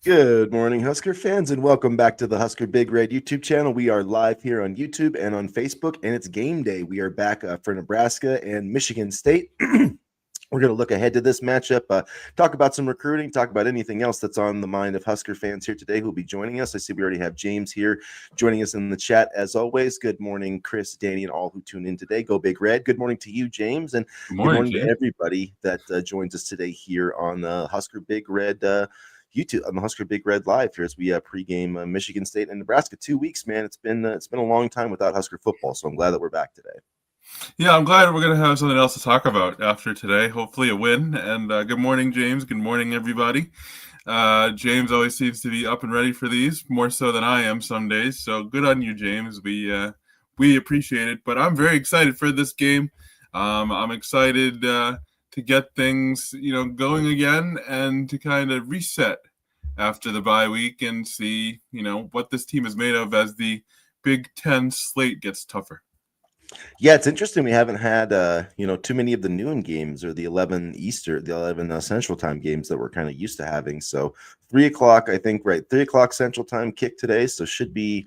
Good morning, Husker fans, and welcome back to the Husker Big Red YouTube channel. We are live here on YouTube and on Facebook, and it's game day. We are back for Nebraska and Michigan State. We're going to look ahead to this matchup, talk about some recruiting, talk about anything else that's on the mind of Husker fans here today who will be joining us. I see we already have James here joining us in the chat as always. Good morning, Chris, Danny, and all who tune in today. Go Big Red. Good morning to you, James, and good morning to everybody that joins us today here on the Husker Big Red YouTube on the Husker Big Red Live here as we pregame Michigan State and Nebraska. 2 weeks, man. It's been a long time without Husker football, so I'm glad that we're back today. Yeah, I'm glad we're going to have something else to talk about after today. Hopefully a win. And good morning, James. Good morning, everybody. James always seems to be up and ready for these, more so than I am some days. So good on you, James. We appreciate it. But I'm very excited for this game. I'm excited to get things, going again and to kind of reset after the bye week and see, what this team is made of as the Big Ten slate gets tougher. Yeah, it's interesting. We haven't had too many of the noon games or the 11 Central Time games that we're kind of used to having. So 3:00, I think, right? 3:00 Central Time kick today. So should be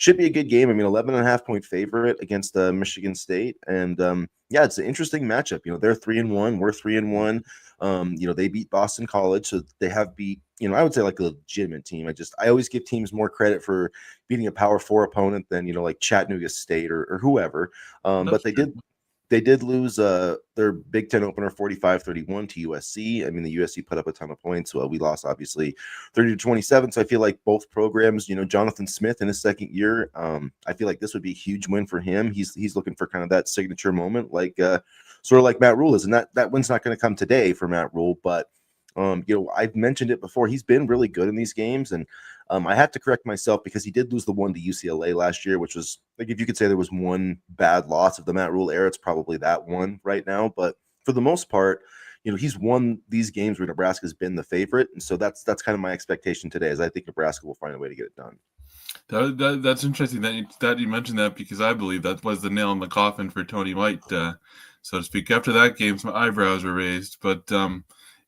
a good game. I mean, 11.5-point favorite against Michigan State, and yeah, it's an interesting matchup. They're 3-1, we're 3-1. They beat Boston College, so they have beat. I would say like a legitimate team. I always give teams more credit for beating a Power Four opponent than like Chattanooga State or whoever. But they did lose their Big Ten opener 45-31 to USC. I mean, the USC put up a ton of points. Well, we lost obviously 30-27. So I feel like both programs, Jonathan Smith in his second year, I feel like this would be a huge win for him. He's looking for kind of that signature moment, like sort of like Matt Rule is, and that win's not going to come today for Matt Rule, but I've mentioned it before. He's been really good in these games, and I have to correct myself because he did lose the one to UCLA last year, which was like, if you could say there was one bad loss of the Matt Rule era, it's probably that one right now. But for the most part, he's won these games where Nebraska's been the favorite, and so that's kind of my expectation today. Is I think Nebraska will find a way to get it done. That's interesting that you mentioned that, because I believe that was the nail in the coffin for Tony White, so to speak. After that game, some eyebrows were raised. But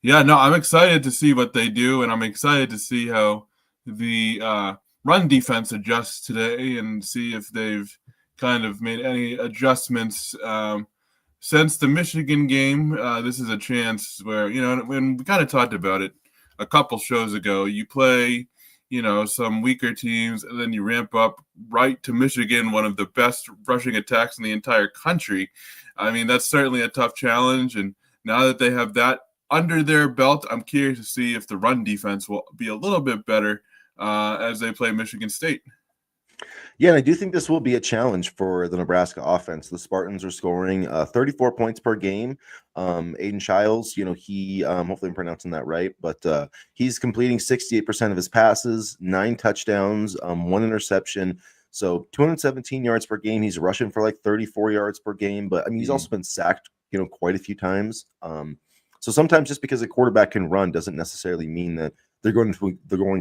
yeah, no, I'm excited to see what they do, and I'm excited to see how the run defense adjusts today and see if they've kind of made any adjustments since the Michigan game. This is a chance where, when we kind of talked about it a couple shows ago, you play some weaker teams, and then you ramp up right to Michigan, one of the best rushing attacks in the entire country. I mean, that's certainly a tough challenge. And now that they have that under their belt, I'm curious to see if the run defense will be a little bit better as they play Michigan State. Yeah, and I do think this will be a challenge for the Nebraska offense. The Spartans are scoring 34 points per game. Aiden Childs, he hopefully I'm pronouncing that right, but he's completing 68% of his passes, 9 touchdowns, 1 interception. So 217 yards per game. He's rushing for like 34 yards per game, but I mean, he's also been sacked, quite a few times. So sometimes just because a quarterback can run doesn't necessarily mean that they're going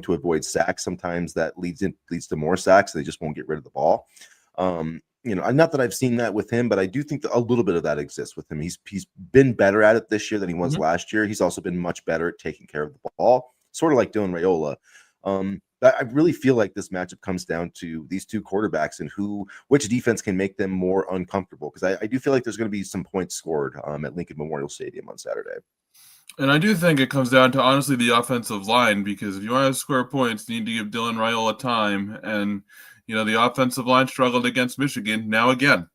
to avoid sacks. Sometimes that leads to more sacks. They just won't get rid of the ball. Not that I've seen that with him, but I do think that a little bit of that exists with him. He's been better at it this year than he was last year. He's also been much better at taking care of the ball, sort of like Dylan Raiola. I really feel like this matchup comes down to these two quarterbacks and which defense can make them more uncomfortable. Because I do feel like there's going to be some points scored at Lincoln Memorial Stadium on Saturday. And I do think it comes down to, honestly, the offensive line, because if you want to score points, you need to give Dylan Raiola time. And, the offensive line struggled against Michigan. Now, again,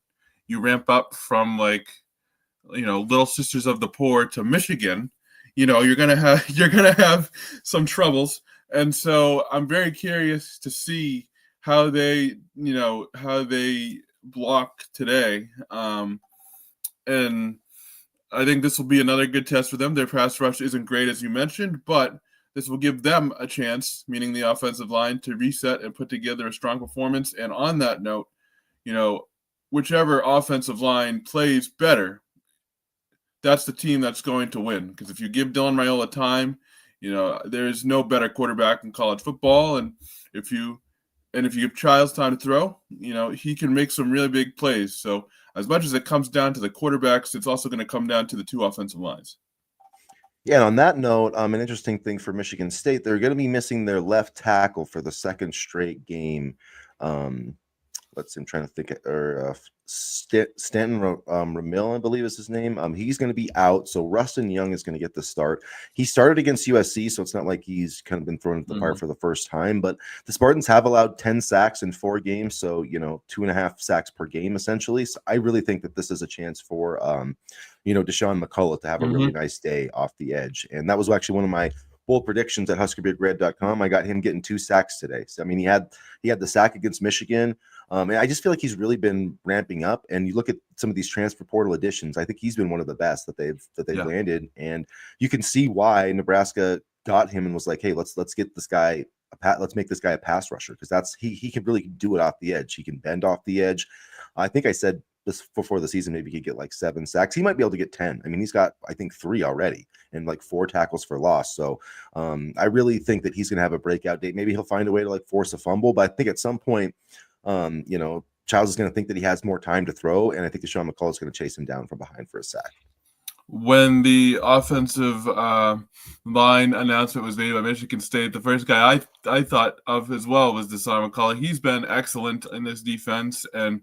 you ramp up from Little Sisters of the Poor to Michigan, you're going to have some troubles. And so I'm very curious to see how they block today. And I think this will be another good test for them. Their pass rush isn't great, as you mentioned, but this will give them a chance, meaning the offensive line, to reset and put together a strong performance. And on that note, whichever offensive line plays better, that's the team that's going to win. Because if you give Dylan Raiola time, there's no better quarterback in college football. And if you give Childs time to throw, he can make some really big plays. So as much as it comes down to the quarterbacks, it's also going to come down to the two offensive lines. Yeah, and on that note, an interesting thing for Michigan State, they're going to be missing their left tackle for the second straight game. Um, let's see, I'm trying to think, Stanton Ramil, I believe is his name. He's going to be out, so Rustin Young is going to get the start. He started against USC, so it's not like he's kind of been thrown into the fire for the first time. But the Spartans have allowed 10 sacks in 4 games, so 2.5 sacks per game essentially. So I really think that this is a chance for Deshaun McCullough to have a really nice day off the edge, and that was actually one of my bold predictions at HuskerBigRed.com. I got him getting 2 sacks today. So I mean, he had the sack against Michigan. And I just feel like he's really been ramping up. And you look at some of these transfer portal additions, I think he's been one of the best that they've landed. And you can see why Nebraska got him and was like, hey, let's get this guy let's make this guy a pass rusher, because that's he can really do it off the edge. He can bend off the edge. I think I said this before the season, maybe he could get like 7 sacks. He might be able to get 10. I mean, he's got, I think, 3 already and like 4 tackles for loss. So I really think that he's going to have a breakout date. Maybe he'll find a way to like force a fumble, but I think at some point, Childs is going to think that he has more time to throw, and I think Deshaun McCullough is going to chase him down from behind for a sack. When the offensive line announcement was made by Michigan State, the first guy I thought of as well was Deshaun McCullough. He's been excellent in this defense, and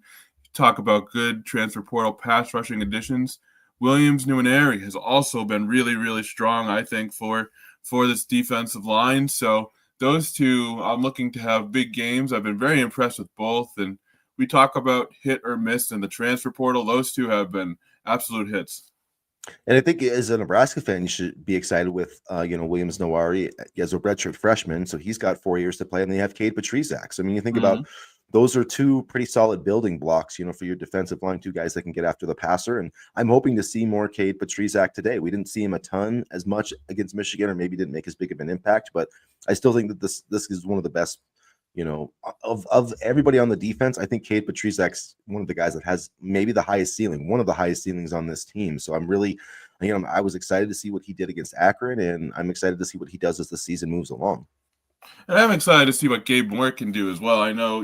talk about good transfer portal pass rushing additions. Williams Nwaneri has also been really, really strong, I think, for this defensive line. So those two, I'm looking to have big games. I've been very impressed with both. And we talk about hit or miss in the transfer portal. Those two have been absolute hits. And I think as a Nebraska fan, you should be excited with, Williams Nwaneri as a redshirt freshman. So he's got 4 years to play, and they have Cade Patrizak. So, I mean, you think about those are 2 pretty solid building blocks, for your defensive line, 2 guys that can get after the passer. And I'm hoping to see more Cade Patrizak today. We didn't see him as much against Michigan, or maybe didn't make as big of an impact, but I still think that this is one of the best, of everybody on the defense. I think Cade Patrizak's one of the guys that has maybe the highest ceiling, one of the highest ceilings on this team. So I'm really, I was excited to see what he did against Akron, and I'm excited to see what he does as the season moves along. And I'm excited to see what Gabe Moore can do as well. I know,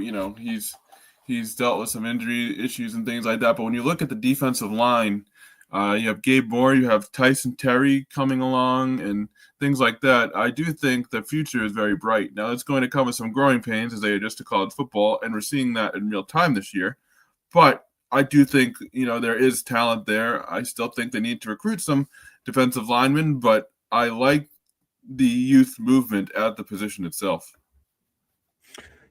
he's dealt with some injury issues and things like that. But when you look at the defensive line, you have Gabe Moore, you have Tyson Terry coming along, and things like that. I do think the future is very bright. Now, it's going to come with some growing pains as they adjust to college football, and we're seeing that in real time this year. But I do think, there is talent there. I still think they need to recruit some defensive linemen, but I like the youth movement at the position itself.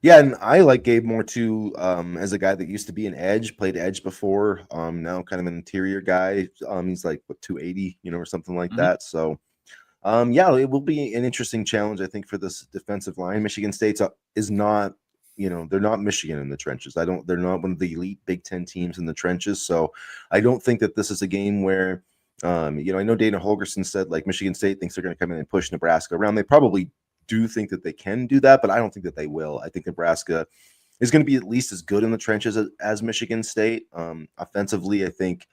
Yeah, and I like Gabe Moore too, as a guy that used to be an edge, played edge before. Now kind of an interior guy. He's like 280, or something like that. So, it will be an interesting challenge, I think, for this defensive line. Michigan State is not, they're not Michigan in the trenches. They're not one of the elite Big Ten teams in the trenches. So, I don't think that this is a game where, I know Dana Holgorsen said like Michigan State thinks they're going to come in and push Nebraska around. They probably do think that they can do that, but I don't think that they will. I think Nebraska is going to be at least as good in the trenches as Michigan State. Offensively, I think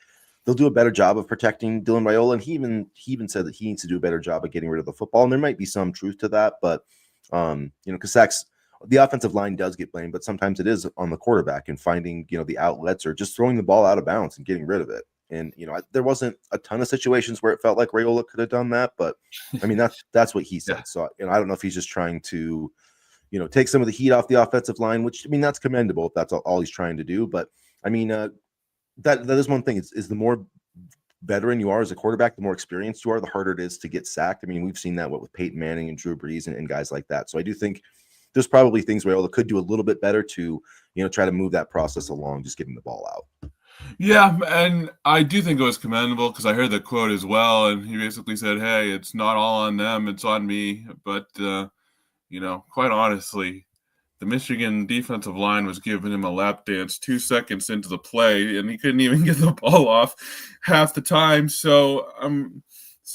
they'll do a better job of protecting Dylan Raiola, and he even said that he needs to do a better job of getting rid of the football. And there might be some truth to that, but because the offensive line does get blamed, but sometimes it is on the quarterback and finding the outlets or just throwing the ball out of bounds and getting rid of it. And there wasn't a ton of situations where it felt like Raiola could have done that, but I mean that's what he said. Yeah. So I don't know if he's just trying to, take some of the heat off the offensive line, which I mean that's commendable if that's all he's trying to do. But I mean that is one thing. Is the more veteran you are as a quarterback, the more experienced you are, the harder it is to get sacked. I mean, we've seen that with Peyton Manning and Drew Brees and guys like that. So I do think there's probably things Raiola could do a little bit better to try to move that process along, just getting the ball out. Yeah, and I do think it was commendable because I heard the quote as well, and he basically said, hey, it's not all on them, it's on me. But, quite honestly, the Michigan defensive line was giving him a lap dance 2 seconds into the play, and he couldn't even get the ball off half the time. So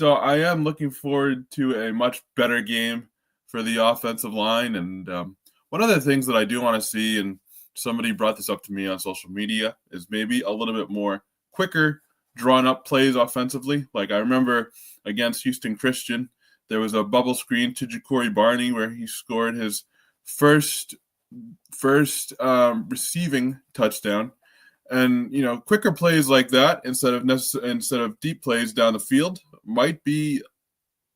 I am looking forward to a much better game for the offensive line. And one of the things that I do want to see, and somebody brought this up to me on social media, is maybe a little bit more quicker, drawn up plays offensively. Like I remember against Houston Christian, there was a bubble screen to Ja'Cory Barney where he scored his first receiving touchdown. And quicker plays like that instead of deep plays down the field might be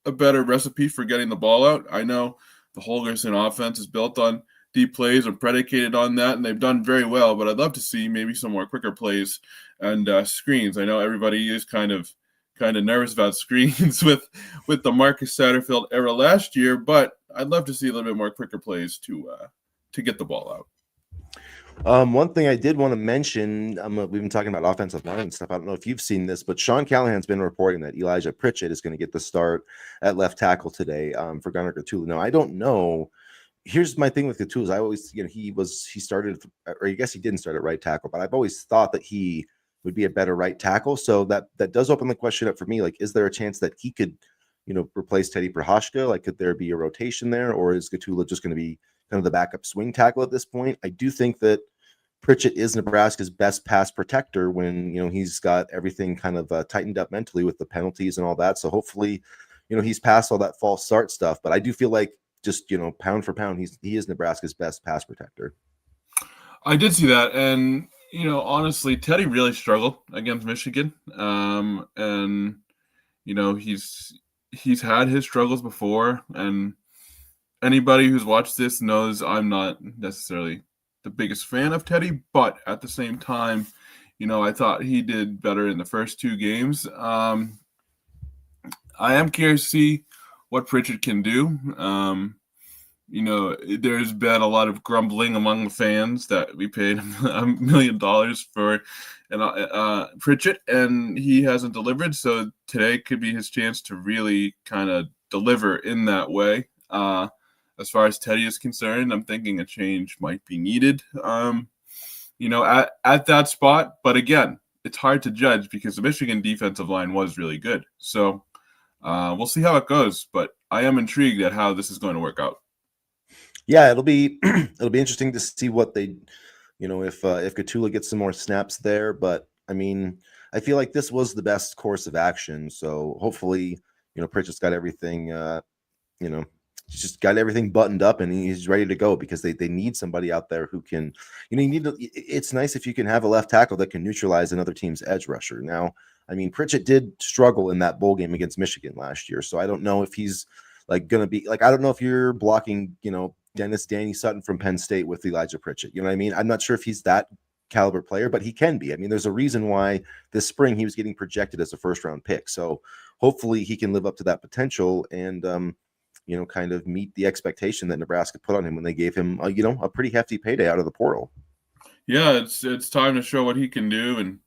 a better recipe for getting the ball out. I know the Holgerson offense is built on deep plays or predicated on that, and they've done very well. But I'd love to see maybe some more quicker plays and screens. I know everybody is kind of nervous about screens with the Marcus Satterfield era last year, but I'd love to see a little bit more quicker plays to get the ball out. One thing I did want to mention, we've been talking about offensive line and stuff. I don't know if you've seen this, but Sean Callahan's been reporting that Elijah Pritchett is going to get the start at left tackle today for Gunnar Gatula. Now, I don't know. Here's my thing with Gatula. I always, he started, or I guess he didn't start at right tackle, but I've always thought that he would be a better right tackle. So that does open the question up for me. Like, is there a chance that he could, replace Teddy Prochazka? Like, could there be a rotation there, or is Gatula just going to be kind of the backup swing tackle at this point? I do think that Pritchett is Nebraska's best pass protector when, he's got everything kind of tightened up mentally with the penalties and all that. So hopefully, he's past all that false start stuff. But I do feel like just, pound for pound, he is Nebraska's best pass protector. I did see that. And, honestly, Teddy really struggled against Michigan. And, he's had his struggles before. And anybody who's watched this knows I'm not necessarily the biggest fan of Teddy, but at the same time, I thought he did better in the first two games. I am curious to see what Pritchett can do. There's been a lot of grumbling among the fans that we paid $1 million for Pritchett, and he hasn't delivered. So today could be his chance to really kind of deliver in that way. As far as Teddy is concerned, I'm thinking a change might be needed, at that spot. But again, it's hard to judge because the Michigan defensive line was really good. So we'll see how it goes. But I am intrigued at how this is going to work out. Yeah, it'll be interesting to see what they, if Gatula gets some more snaps there. But I mean, I feel like this was the best course of action. So hopefully, Pritchett's got everything, he's just got everything buttoned up and he's ready to go because they need somebody out there who can, it's nice if you can have a left tackle that can neutralize another team's edge rusher. Now, I mean, Pritchett did struggle in that bowl game against Michigan last year. So I don't know if he's going to be I don't know if you're blocking, Danny Sutton from Penn State with Elijah Pritchett. You know what I mean? I'm not sure if he's that caliber player, but he can be. I mean, there's a reason why this spring he was getting projected as a first round pick. So hopefully he can live up to that potential and, kind of meet the expectation that Nebraska put on him when they gave him, a pretty hefty payday out of the portal. Yeah, it's time to show what he can do.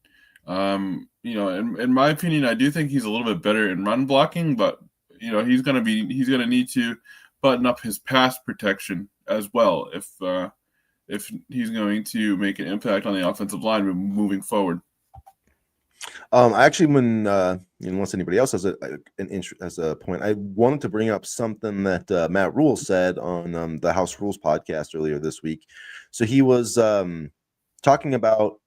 And, in my opinion, I do think he's a little bit better in run blocking, but, he's going to need to button up his pass protection as well if he's going to make an impact on the offensive line moving forward. Actually, when unless anybody else has a point, I wanted to bring up something that Matt Rule said on the House Rules podcast earlier this week. So he was talking about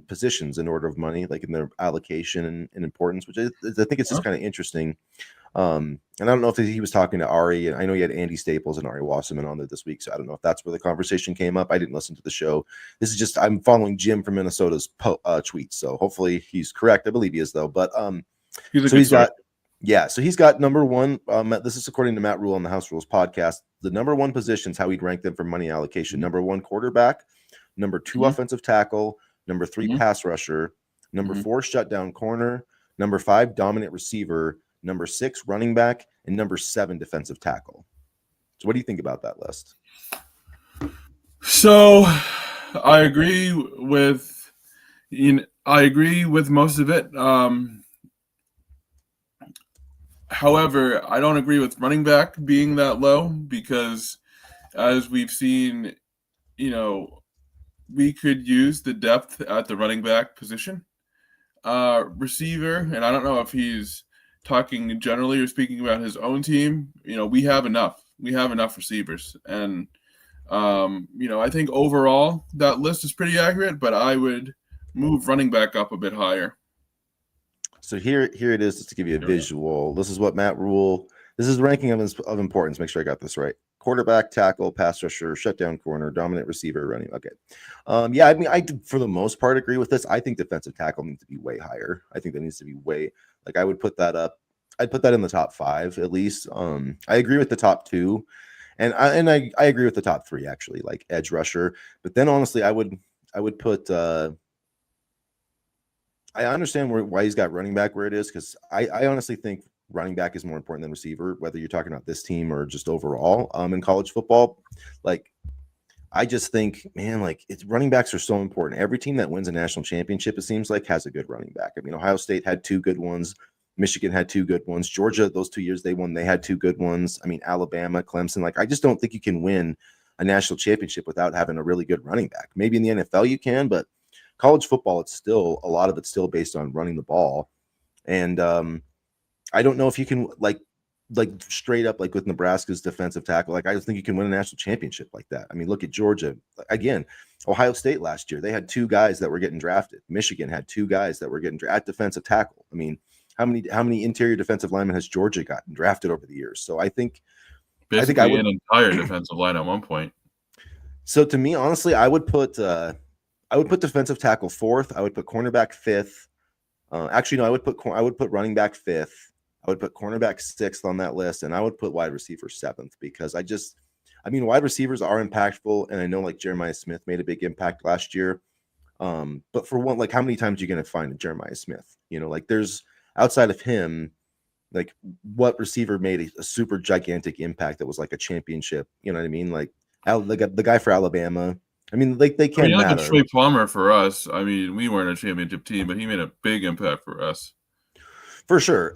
positions in order of money, like in their allocation and importance, which I think it's just kind of interesting. And I don't know if he was talking to Ari. I know he had Andy Staples and Ari Wasserman on there this week, so I don't know if that's where the conversation came up. I didn't listen to the show. This is just I'm following Jim from Minnesota's tweets, so hopefully he's correct. I believe he is though. But he's got number one. This is according to Matt Rule on the House Rules podcast. The number one positions, how he'd rank them for money allocation: number one quarterback, number two offensive tackle, number three pass rusher, number four shutdown corner, number five dominant receiver, number six running back, and number seven defensive tackle. So what do you think about that list? So I agree with most of it. However, I don't agree with running back being that low because as we've seen, we could use the depth at the running back position. Receiver, and I don't know if he's talking generally or speaking about his own team, we have enough. We have enough receivers. And, I think overall that list is pretty accurate, but I would move running back up a bit higher. So here it is, just to give you a visual. This is what Matt Rule, this is the ranking of importance. Make sure I got this right. Quarterback, tackle, pass rusher, shutdown corner, dominant receiver, running. Okay. I mean, I for the most part agree with this. I think defensive tackle needs to be way higher. I think that needs to be way, I would put that up. I'd put that in the top 5 at least. I agree with the top 2, and I agree with the top 3 actually, like edge rusher. But then honestly, I would put. I understand why he's got running back where it is, because I honestly think running back is more important than receiver, whether you're talking about this team or just overall in college football. Like, I just think, man, like it's running backs are so important. Every team that wins a national championship, it seems like, has a good running back. I mean, Ohio State had 2 good ones. Michigan had 2 good ones. Georgia, those 2 years they won, they had 2 good ones. I mean, Alabama, Clemson. Like, I just don't think you can win a national championship without having a really good running back. Maybe in the NFL you can, but college football, it's still a lot of it's still based on running the ball. And I don't know if you can like straight up, like with Nebraska's defensive tackle, like I just think you can win a national championship like that. I mean, look at Georgia again. Ohio State last year, they had 2 guys that were getting drafted. Michigan had 2 guys that were getting at defensive tackle. I mean, how many interior defensive linemen has Georgia gotten drafted over the years? So I think Basically, I would an entire defensive line at one point. So to me, honestly, I would put defensive tackle 4th. I would put cornerback 5th. Actually, no, I would put running back 5th. I would put cornerback 6th on that list, and I would put wide receiver 7th, because I mean, wide receivers are impactful, and I know like Jeremiah Smith made a big impact last year. But for one, like how many times are you going to find a Jeremiah Smith? You know, like there's outside of him, like what receiver made a super gigantic impact that was like a championship? You know what I mean? Like the guy for Alabama. I mean, like they can Like a matter. Trey Palmer for us. I mean, we weren't a championship team, but he made a big impact for us. For sure.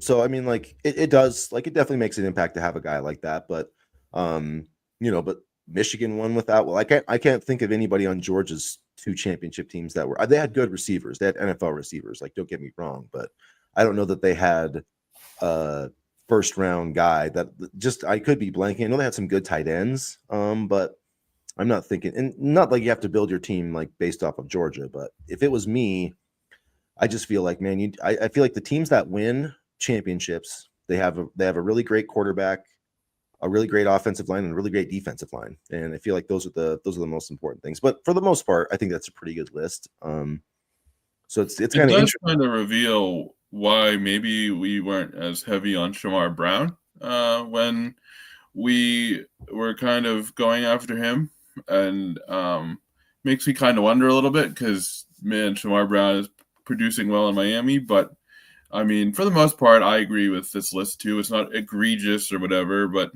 So I mean, like it does, like it definitely makes an impact to have a guy like that. But but Michigan won without. Well, I can't think of anybody on Georgia's 2 championship teams that were. They had good receivers. They had NFL receivers. Like, don't get me wrong, but I don't know that they had a first round guy that just. I could be blanking. I know they had some good tight ends. But I'm not thinking, and not like you have to build your team like based off of Georgia. But if it was me, I just feel like, man, I feel like the teams that win championships, they have a really great quarterback, a really great offensive line, and a really great defensive line. And I feel like those are the most important things. But for the most part, I think that's a pretty good list. So it's It kind of does interesting. kind of reveal why maybe we weren't as heavy on Shamar Brown when we were kind of going after him, and makes me kind of wonder a little bit, because man, Shamar Brown is producing well in Miami. But I mean, for the most part, I agree with this list too. It's not egregious or whatever, but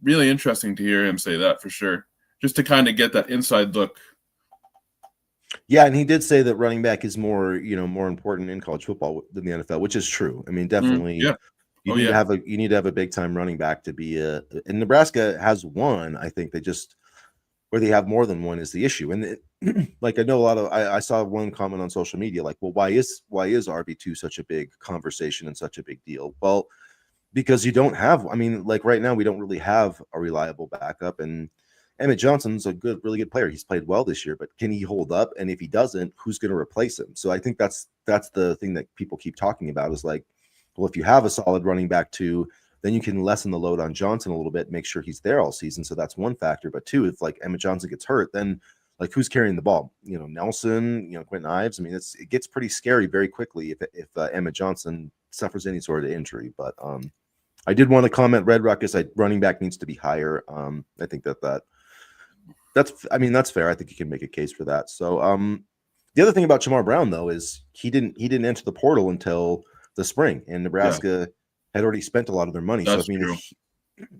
really interesting to hear him say that for sure, just to kind of get that inside look. Yeah, and he did say that running back is more important in college football than the NFL, which is true. I mean, definitely. Yeah. You need to have a big time running back to be and Nebraska has one. I think they just where they have more than one is the issue. And like I know a lot of I saw one comment on social media like, well, why is RB2 such a big conversation and such a big deal? Well, because you don't have, I mean, like right now we don't really have a reliable backup, and Emmett Johnson's a really good player. He's played well this year, but can he hold up? And if he doesn't, who's going to replace him? So I think that's the thing that people keep talking about is like, well, if you have a solid running back 2, then you can lessen the load on Johnson a little bit, make sure he's there all season. So that's one factor. But 2, if like Emmett Johnson gets hurt, then like who's carrying the ball? Nelson, Quentin Ives. I mean, it gets pretty scary very quickly if Emmett Johnson suffers any sort of injury. But I did want to comment, Red Ruckus, running back needs to be higher. I think that's fair. I think you can make a case for that. So the other thing about Shamar Brown though is he didn't enter the portal until the spring, and Nebraska had already spent a lot of their money. That's so I mean, true.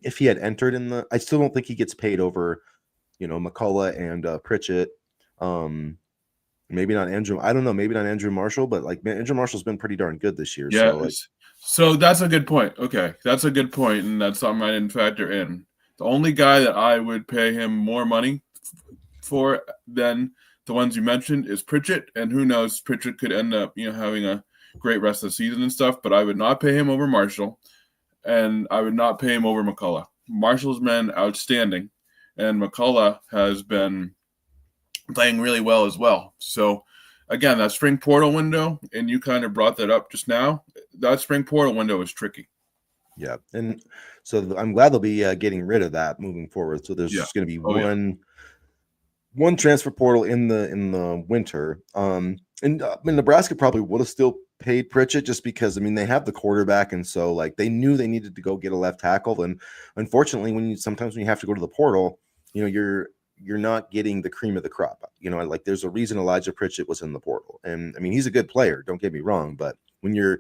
if he had entered I still don't think he gets paid over, McCullough and Pritchett. Maybe not Andrew. I don't know. Maybe not Andrew Marshall, but like Andrew Marshall's been pretty darn good this year. Yeah. So that's a good point. Okay, that's a good point, and that's something I didn't factor in. The only guy that I would pay him more money for than the ones you mentioned is Pritchett, and who knows, Pritchett could end up having a great rest of the season and stuff. But I would not pay him over Marshall, and I would not pay him over McCullough. Marshall's been outstanding, and McCullough has been playing really well as well. So again, that spring portal window, and you kind of brought that up just now, that spring portal window is tricky. Yeah, and so I'm glad they'll be getting rid of that moving forward. So there's just going to be one transfer portal in the winter. And Nebraska probably would have still paid Pritchett just because, I mean, they have the quarterback, and so like they knew they needed to go get a left tackle. And unfortunately, sometimes when you have to go to the portal, you're not getting the cream of the crop. Like there's a reason Elijah Pritchett was in the portal, and I mean he's a good player. Don't get me wrong, but when you're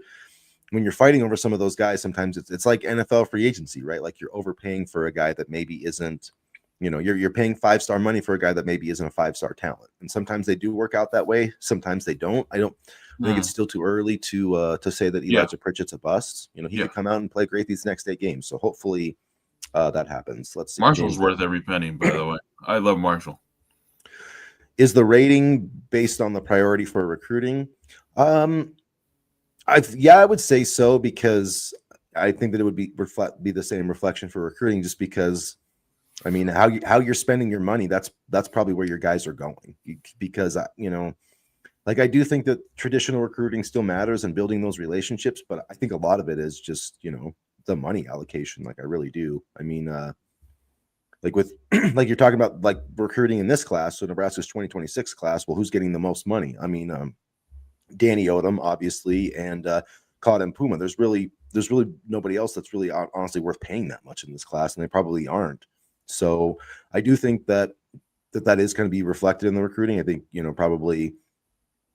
fighting over some of those guys, sometimes it's like NFL free agency, right? Like you're overpaying for a guy that maybe isn't. You're paying 5-star money for a guy that maybe isn't a 5-star talent, and sometimes they do work out that way. Sometimes they don't. I think it's still too early to say that Elijah Pritchett's a bust. He could come out and play great these next 8 games. So hopefully that happens. Let's see. Marshall's worth every penny, by the way. I love Marshall. Is the rating based on the priority for recruiting? I would say so, because I think that it would be the same reflection for recruiting, just because. I mean, how you're spending your money, that's probably where your guys are going, because like I do think that traditional recruiting still matters and building those relationships, but I think a lot of it is just the money allocation. Like I really do. I mean, like with like you're talking about like recruiting in this class, so Nebraska's 2026 class. Well, who's getting the most money? I mean, Danny Odom, obviously, and Claude Puma. There's really nobody else that's really honestly worth paying that much in this class, and they probably aren't. So I do think that is going to be reflected in the recruiting. I think, probably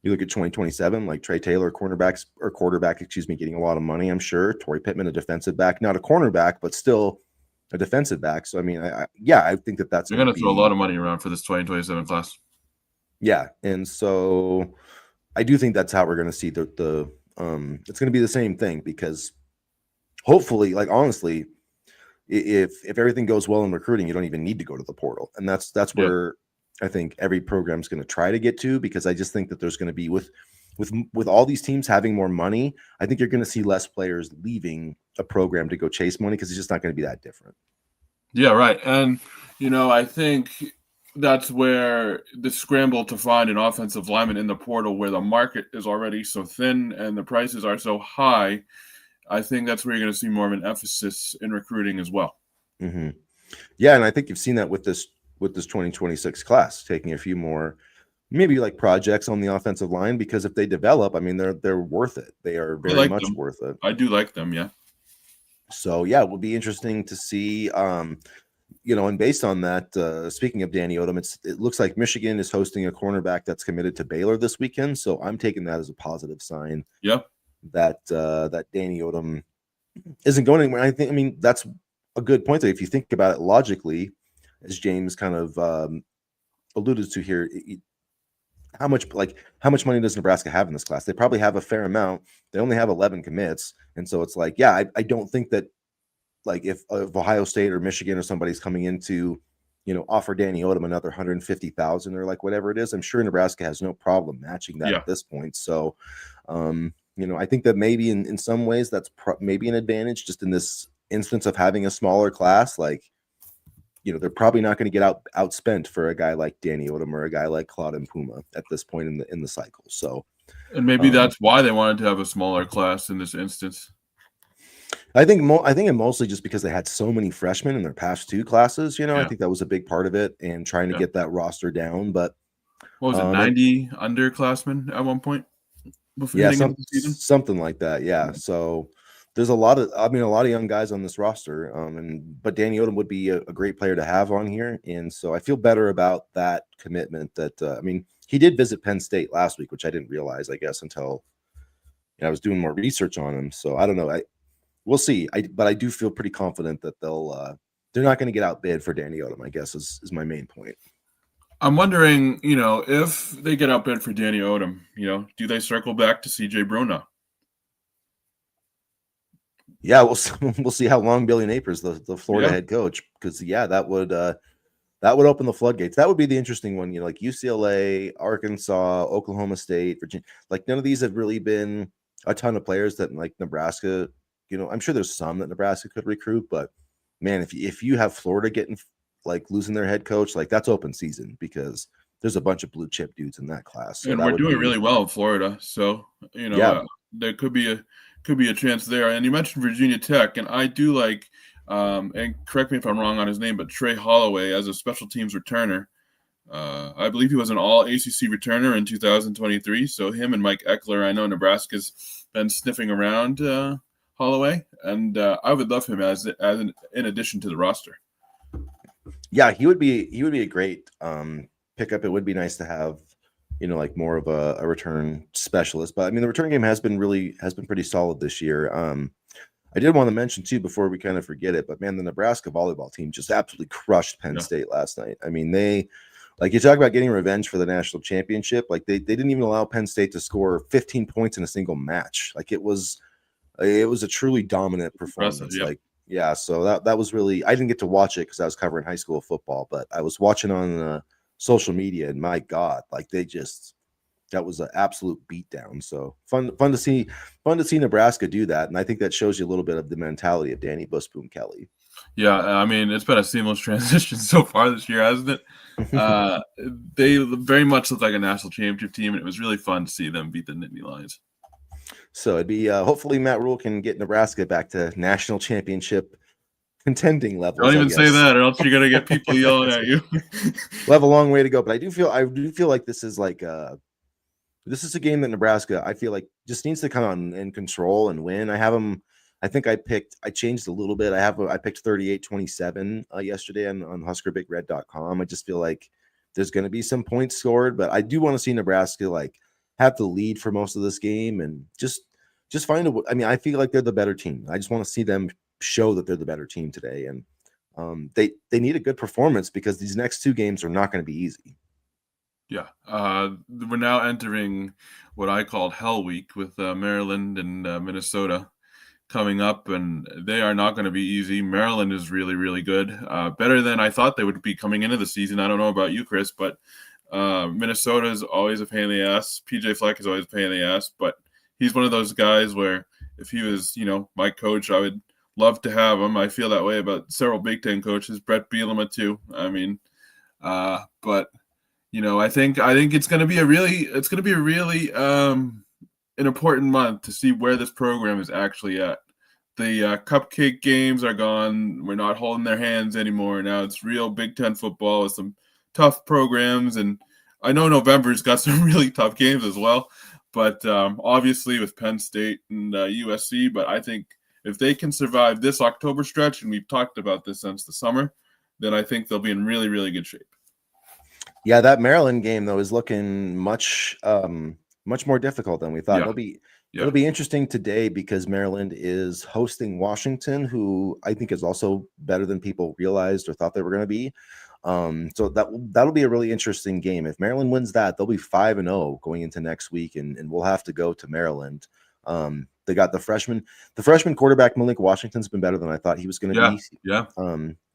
you look at 2027, like Trey Taylor, quarterback, getting a lot of money, I'm sure. Torrey Pittman, a defensive back, not a cornerback, but still a defensive back. So, I mean, I think that's going to throw a lot of money around for this 2027 class. Yeah. And so I do think that's how we're going to see the it's going to be the same thing, because hopefully, like, honestly, if everything goes well in recruiting, you don't even need to go to the portal. And that's where I think every program is going to try to get to, because I just think that there's going to be with all these teams having more money, I think you're going to see less players leaving a program to go chase money, because it's just not going to be that different. Yeah, right. And, I think that's where the scramble to find an offensive lineman in the portal, where the market is already so thin and the prices are so high, I think that's where you're going to see more of an emphasis in recruiting as well. Mm-hmm. Yeah, and I think you've seen that with this 2026 class, taking a few more maybe like projects on the offensive line, because if they develop, I mean, they're worth it. They are very much worth it. I do like them, yeah. So yeah, it will be interesting to see. And based on that, speaking of Danny Odom, it looks like Michigan is hosting a cornerback that's committed to Baylor this weekend. So I'm taking that as a positive sign. Yep. That Danny Odom isn't going anywhere. I mean, that's a good point. If you think about it logically, as James kind of alluded to here, how much money does Nebraska have in this class? They probably have a fair amount. They only have 11 commits, and so it's like, yeah, I don't think that, like, if Ohio State or Michigan or somebody's coming in to, offer Danny Odom another 150,000 or like whatever it is, I'm sure Nebraska has no problem matching that at this point. So, I think that maybe in some ways that's maybe an advantage, just in this instance of having a smaller class. Like, they're probably not going to get outspent for a guy like Danny Odom or a guy like Claude Puma at this point in the cycle. So, and maybe that's why they wanted to have a smaller class in this instance. I think it mostly just because they had so many freshmen in their past 2 classes. I think that was a big part of it, and trying to get that roster down. But what was it, 90 underclassmen at one point? Yeah, something like that. Yeah. So there's a lot of young guys on this roster. But Danny Odom would be a great player to have on here. And so I feel better about that commitment. That he did visit Penn State last week, which I didn't realize, I guess, until I was doing more research on him. So I don't know. We'll see. But I do feel pretty confident that they're not going to get outbid for Danny Odom, I guess, is my main point. I'm wondering, if they get outbid for Danny Odom, do they circle back to CJ Bruna? Yeah, we'll see how long Billy Napier's the Florida head coach, because that would open the floodgates. That would be the interesting one. Like UCLA, Arkansas, Oklahoma State, Virginia. Like none of these have really been a ton of players that, like, Nebraska. I'm sure there's some that Nebraska could recruit, but man, if you have Florida getting, like, losing their head coach, like, that's open season, because there's a bunch of blue chip dudes in that class. So and we're doing really well in Florida. So, there could be a chance there. And you mentioned Virginia Tech, and I do like, and correct me if I'm wrong on his name, but Trey Holloway as a special teams returner. I believe he was an all ACC returner in 2023. So him and Mike Eckler, I know Nebraska's been sniffing around Holloway, and I would love him in addition to the roster. Yeah, he would be a great pickup. It would be nice to have, like more of a return specialist. But I mean, the return game has been pretty solid this year. I did want to mention too before we kind of forget it, but man, the Nebraska volleyball team just absolutely crushed Penn State last night. I mean, they, like, you talk about getting revenge for the national championship, like they didn't even allow Penn State to score 15 points in a single match. Like it was a truly dominant performance. Yep. Like, yeah, so that was really, I didn't get to watch it because I was covering high school football, but I was watching on social media, and my God, like that was an absolute beatdown. So fun to see Nebraska do that, and I think that shows you a little bit of the mentality of Danny Busboom Kelly. Yeah, I mean, it's been a seamless transition so far this year, hasn't it? They very much look like a national championship team, and it was really fun to see them beat the Nittany Lions. So it'd be hopefully Matt Rule can get Nebraska back to national championship contending levels. Don't even say that, or else you're gonna get people yelling at you. We'll have a long way to go, but I do feel like this is like this is a game that Nebraska, I feel like, just needs to come on and control and win. I think I changed a little bit. I picked 38-27 yesterday on HuskerBigRed.com. I just feel like there's going to be some points scored, but I do want to see Nebraska like have the lead for most of this game and just find a. I mean, I feel like they're the better team. I just want to see them show that they're the better team today, and they need a good performance because these next two games are not going to be easy. Yeah, we're now entering what I called Hell Week with Maryland and Minnesota coming up, and they are not going to be easy. Maryland is really, really good, better than I thought they would be coming into the season. I don't know about you, Chris, but Minnesota is always a pain in the ass. PJ Fleck is always a pain in the ass, but he's one of those guys where if he was, my coach, I would love to have him. I feel that way about several Big Ten coaches, Brett Bielema too. I mean, but I think it's going to be a really an important month to see where this program is actually at. The cupcake games are gone. We're not holding their hands anymore. Now it's real Big Ten football with some tough programs, and I know November's got some really tough games as well. But obviously with Penn State and USC, but I think if they can survive this October stretch, and we've talked about this since the summer, then I think they'll be in really, really good shape. Yeah, that Maryland game though is looking much more difficult than we thought. Yeah. It'll be interesting today because Maryland is hosting Washington, who I think is also better than people realized or thought they were going to be. So that'll be a really interesting game. If Maryland wins that, they'll be 5-0 going into next week, and we'll have to go to Maryland. They got the freshman quarterback Malik Washington's been better than I thought he was going to be. Yeah.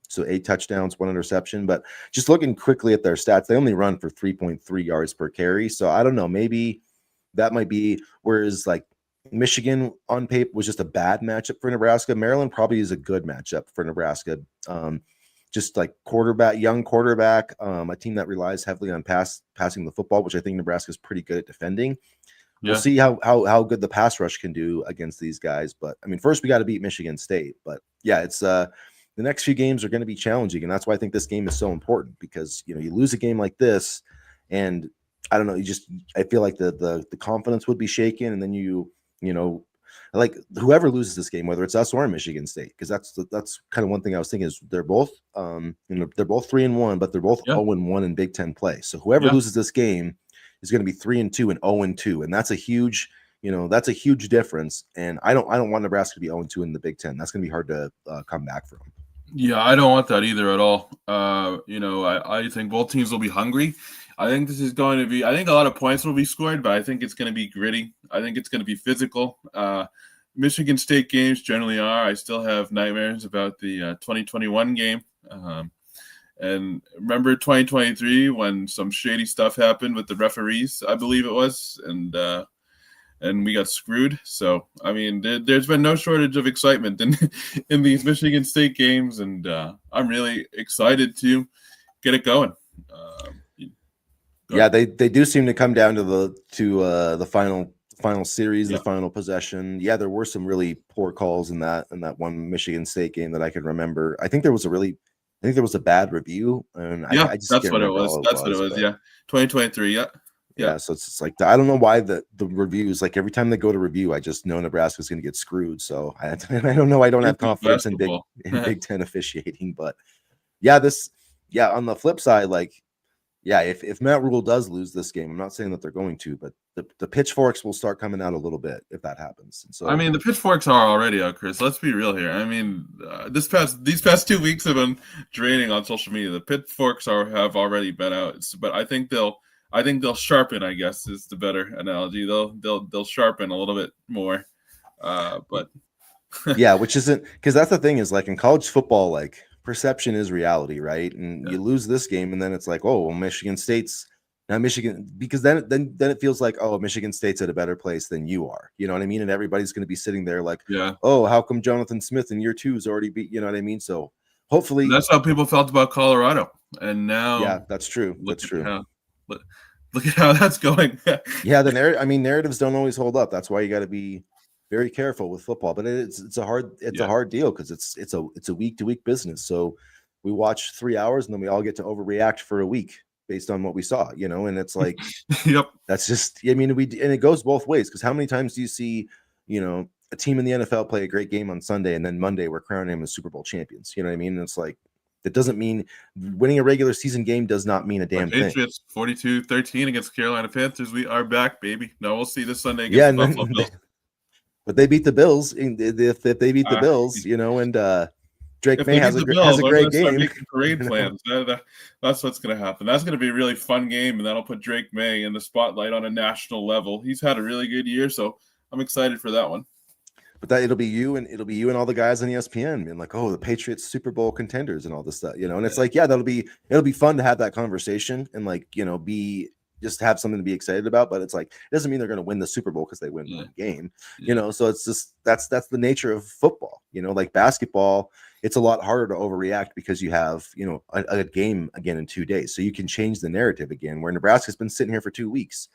So 8 touchdowns, 1 interception. But just looking quickly at their stats, they only run for 3.3 yards per carry. So I don't know, maybe that might be, whereas like Michigan on paper was just a bad matchup for Nebraska. Maryland probably is a good matchup for Nebraska. Just like young quarterback, a team that relies heavily on passing the football, which I think Nebraska is pretty good at defending. We'll see how good the pass rush can do against these guys. But I mean, first we got to beat Michigan State. But yeah, it's the next few games are going to be challenging, and that's why I think this game is so important because you lose a game like this, and I don't know, I feel like the confidence would be shaken, and then you like whoever loses this game, whether it's us or Michigan State, because that's kind of one thing I was thinking is they're both they're both 3-1, but they're both 0-1 in Big Ten play. So whoever loses this game is going to be 3-2 and 0-2, and that's a huge difference. And I don't want Nebraska to be 0-2 in the Big Ten. That's going to be hard to come back from. Yeah, I don't want that either at all. I think both teams will be hungry. I think this is going to be – I think a lot of points will be scored, but I think it's going to be gritty. I think it's going to be physical. Michigan State games generally are. I still have nightmares about the 2021 game. And remember 2023 when some shady stuff happened with the referees, I believe it was, and we got screwed. So, I mean, there's been no shortage of excitement in these Michigan State games, and I'm really excited to get it going. Yeah, they do seem to come down to the final series, the final possession. Yeah, there were some really poor calls in that one Michigan State game that I can remember. I think there was a really think there was a bad review, and Yeah, I just that's can't what it remember was. all it That's what it was. was. But Yeah, 2023. Yeah, yeah. yeah, so it's just like I don't know why the reviews, like every time they go to review, I just know Nebraska's going to get screwed. So I I don't know. I don't have Truth is confidence in basketball. Big Ten officiating, but yeah, on the flip side, like yeah, if Matt Rule does lose this game, I'm not saying that they're going to, but the pitchforks will start coming out a little bit if that happens. And I so mean, the pitchforks are already out, Chris. Let's be real here. I mean, these past 2 weeks have been draining on social media. The pitchforks have already been out, but I think they'll sharpen. I guess is the better analogy. They'll sharpen a little bit more. But yeah, which isn't because that's the thing is like in college football, like perception is reality, right? And yeah, you lose this game, and then it's like, oh, well, Michigan State's now Michigan because then it feels like, oh, Michigan State's at a better place than you are. You know what I mean? And everybody's going to be sitting there like, yeah, oh, how come Jonathan Smith in year two is already beat? You know what I mean? So hopefully, that's how people felt about Colorado, and yeah, now that's true. look That's at true. how look, look at how that's going. Yeah, the narrative. I mean, narratives don't always hold up. That's why you got to be very careful with football. But it's a Yeah, hard deal because it's a week to week business. So we watch 3 hours and then we all get to overreact for a week based on what we saw. You know, and it's like yep. that's just. I mean, and it goes both ways because how many times do you see a team in the NFL play a great game on Sunday and then Monday we're crowning them as Super Bowl champions? You know what I mean? And it's like that doesn't mean winning a regular season game does not mean a My damn thing. Patriots 42-13 against Carolina Panthers. We are back, baby. Now we'll see this Sunday against Yeah, the and Buffalo then Bills. but they beat the Bills. If they beat the Uh, Bills, and Drake if May they beat the has Bills, a I'm going great to start game. making parade plans. That's what's going to happen. That's going to be a really fun game, and that'll put Drake May in the spotlight on a national level. He's had a really good year, so I'm excited for that one. But that it'll be you and all the guys on ESPN and like, oh, the Patriots Super Bowl contenders and all this stuff, And it's like, yeah, it'll be fun to have that conversation and like, be just have something to be excited about. But it's like it doesn't mean they're going to win the Super Bowl because they win one game, So it's just that's the nature of football, Like basketball, it's a lot harder to overreact because you have a game again in 2 days, so you can change the narrative again. Where Nebraska's been sitting here for 2 weeks,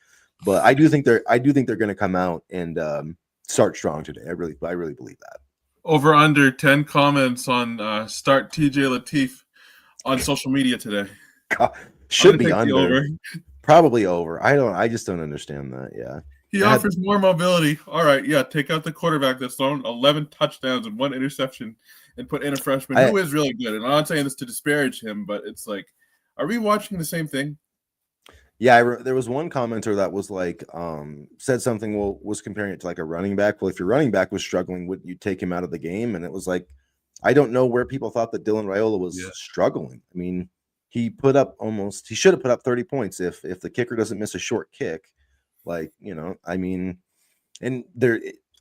but I do think they're going to come out and start strong today. I really believe that. Over under 10 comments on start TJ Lateef on social media today. God, should be under. Over. Probably over. I just don't understand that. Yeah. He offers more mobility. All right, yeah, take out the quarterback that's thrown 11 touchdowns and 1 interception and put in a freshman who is really good. And I'm not saying this to disparage him, but it's like, are we watching the same thing? Yeah, there was one commenter that was like, said something, was comparing it to like a running back. Well, if your running back was struggling, wouldn't you take him out of the game? And it was like, I don't know where people thought that Dylan Raiola was struggling. I mean, he should have put up 30 points if the kicker doesn't miss a short kick. Like, I mean, and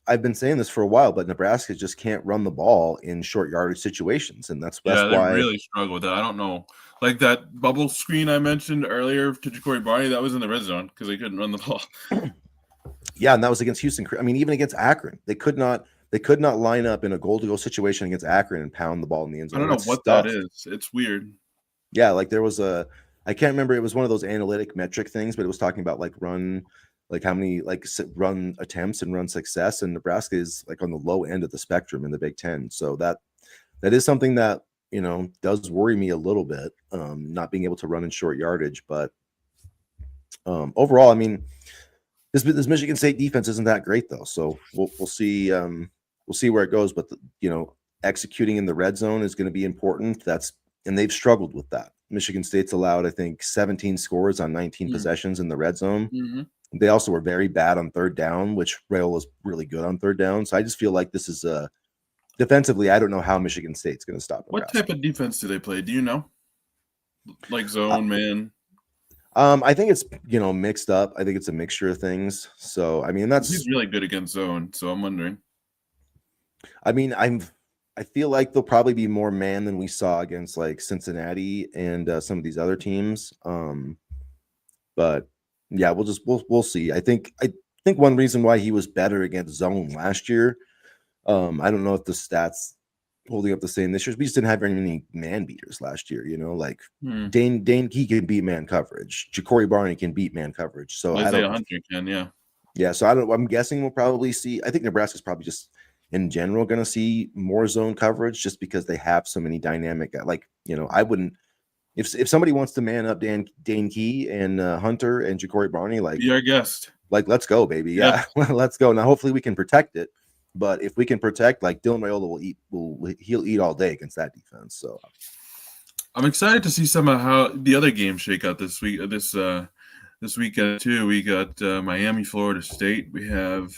I've been saying this for a while, but Nebraska just can't run the ball in short yardage situations. And that's why they really struggle with that. I don't know. Like that bubble screen I mentioned earlier to Ja'Cory Barney, that was in the red zone because they couldn't run the ball. Yeah, and that was against Houston. I mean, even against Akron, they could not line up in a goal-to-goal situation against Akron and pound the ball in the end zone. I don't know what that is. It's weird. Yeah, like there was I can't remember. It was one of those analytic metric things, but it was talking about like how many run attempts and run success, and Nebraska is like on the low end of the spectrum in the Big Ten. So that is something that does worry me a little bit, not being able to run in short yardage. But overall, I mean, this Michigan State defense isn't that great though. So we'll see where it goes. But executing in the red zone is going to be important. And they've struggled with that. Michigan State's allowed, I think, 17 scores on 19 possessions in the red zone. Mm-hmm. They also were very bad on third down, which Raiola is really good on third down. So I just feel like this is defensively, I don't know how Michigan State's going to stop Nebraska. What type of defense do they play? Do you know? Like zone, man? I think it's mixed up. I think it's a mixture of things. So I mean, he's really good against zone. So I'm wondering. I mean, I feel like they'll probably be more man than we saw against like Cincinnati and some of these other teams. But yeah, we'll see. I think one reason why he was better against zone last year. I don't know if the stats holding up the same this year. We just didn't have very many man beaters last year. Like Dane Key can beat man coverage. Ja'Cory Barney can beat man coverage. So Isaiah Hunter can, yeah. Yeah, so I'm guessing we'll probably see. I think Nebraska's probably just in general going to see more zone coverage just because they have so many dynamic. Like, I wouldn't if somebody wants to man up Dane Key and Hunter and Ja'Cory Barney, Be our guest. let's go, baby. Yeah, let's go. Now, hopefully, we can protect it. But if we can protect, like Dylan Raiola he'll eat all day against that defense. So I'm excited to see some of how the other games shake out this week. This weekend too. We got Miami, Florida State. We have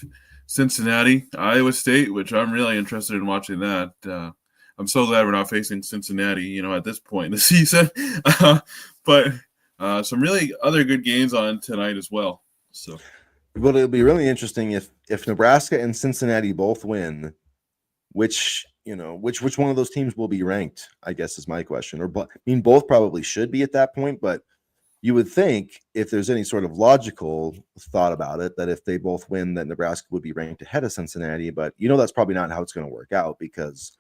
Cincinnati, Iowa State, which I'm really interested in watching that. I'm so glad we're not facing Cincinnati, at this point in the season. But some really other good games on tonight as well. So, but it'll be really interesting if Nebraska and Cincinnati both win. Which one of those teams will be ranked, I guess, is my question. Both probably should be at that point, but you would think if there's any sort of logical thought about it, that if they both win, that Nebraska would be ranked ahead of Cincinnati. But that's probably not how it's going to work out because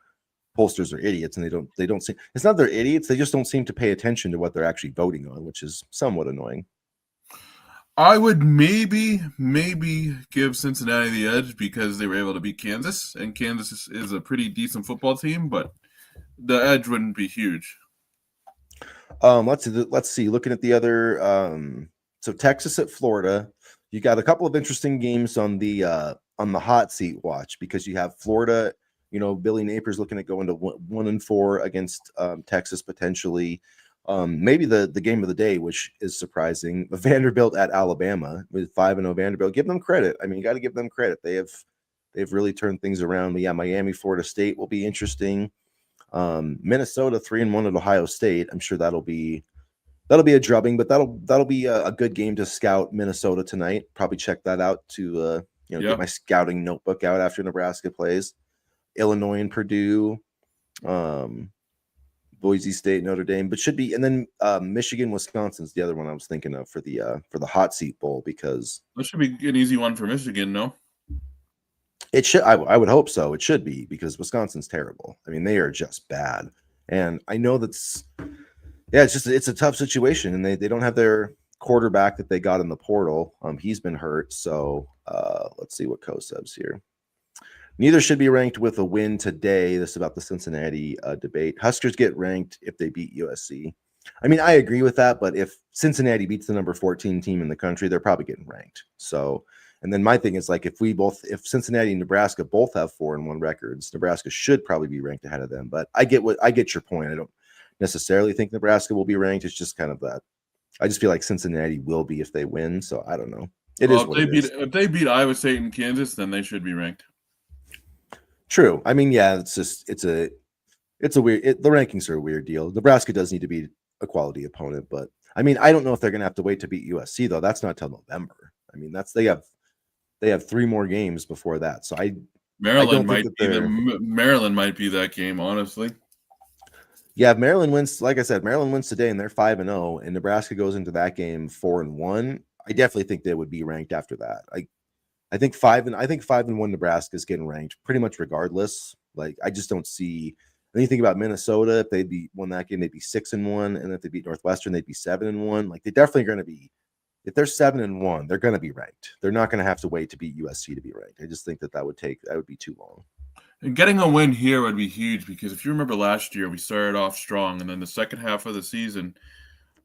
pollsters are idiots and they don't seem, it's not they're idiots, they just don't seem to pay attention to what they're actually voting on, which is somewhat annoying. I would maybe give Cincinnati the edge because they were able to beat Kansas, and Kansas is a pretty decent football team, but the edge wouldn't be huge. Let's see. Looking at the other, so Texas at Florida, you got a couple of interesting games on the hot seat watch because you have Florida. Billy Napier's looking at going to 1-4 against Texas potentially. Maybe the game of the day, which is surprising, Vanderbilt at Alabama with 5-0 Vanderbilt. Give them credit. I mean, you got to give them credit. They've really turned things around. But yeah, Miami, Florida State will be interesting. Minnesota 3-1 at Ohio State. I'm sure that'll be a drubbing, but that'll be a good game to scout Minnesota tonight. Probably check that out to get my scouting notebook out after Nebraska plays. Illinois and Purdue. Boise State, Notre Dame, but should be, and then Michigan, Wisconsin's the other one I was thinking of for the hot seat bowl because that should be an easy one for Michigan. No, it should. I would hope so. It should be because Wisconsin's terrible. I mean, they are just bad, and I know it's a tough situation, and they don't have their quarterback that they got in the portal. He's been hurt, so let's see what Koseb's here. Neither should be ranked with a win today. This is about the Cincinnati debate. Huskers get ranked if they beat USC. I mean, I agree with that, but if Cincinnati beats the number 14 team in the country, they're probably getting ranked. So, and then my thing is like if Cincinnati and Nebraska both have 4-1 records, Nebraska should probably be ranked ahead of them. But I get your point. I don't necessarily think Nebraska will be ranked. It's just kind of that. I just feel like Cincinnati will be if they win. So I don't know. If they beat Iowa State and Kansas, then they should be ranked. True. I mean, yeah, it's a weird. The rankings are a weird deal. Nebraska does need to be a quality opponent, but I mean, I don't know if they're going to have to wait to beat USC though. That's not till November. I mean, they have 3 more games before that. So Maryland might be that game, honestly. Yeah, if Maryland wins, like I said, Maryland wins today and they're 5-0, and Nebraska goes into that game 4-1. I definitely think they would be ranked after that. I think 5-1 Nebraska is getting ranked pretty much regardless. Like I just don't see anything about Minnesota. If they won that game, they'd be 6-1, and if they beat Northwestern, they'd be 7-1. Like they definitely going to be. If they're 7-1, they're going to be ranked. They're not going to have to wait to beat USC to be ranked. I just think that would be too long. And getting a win here would be huge because if you remember last year, we started off strong, and then the second half of the season,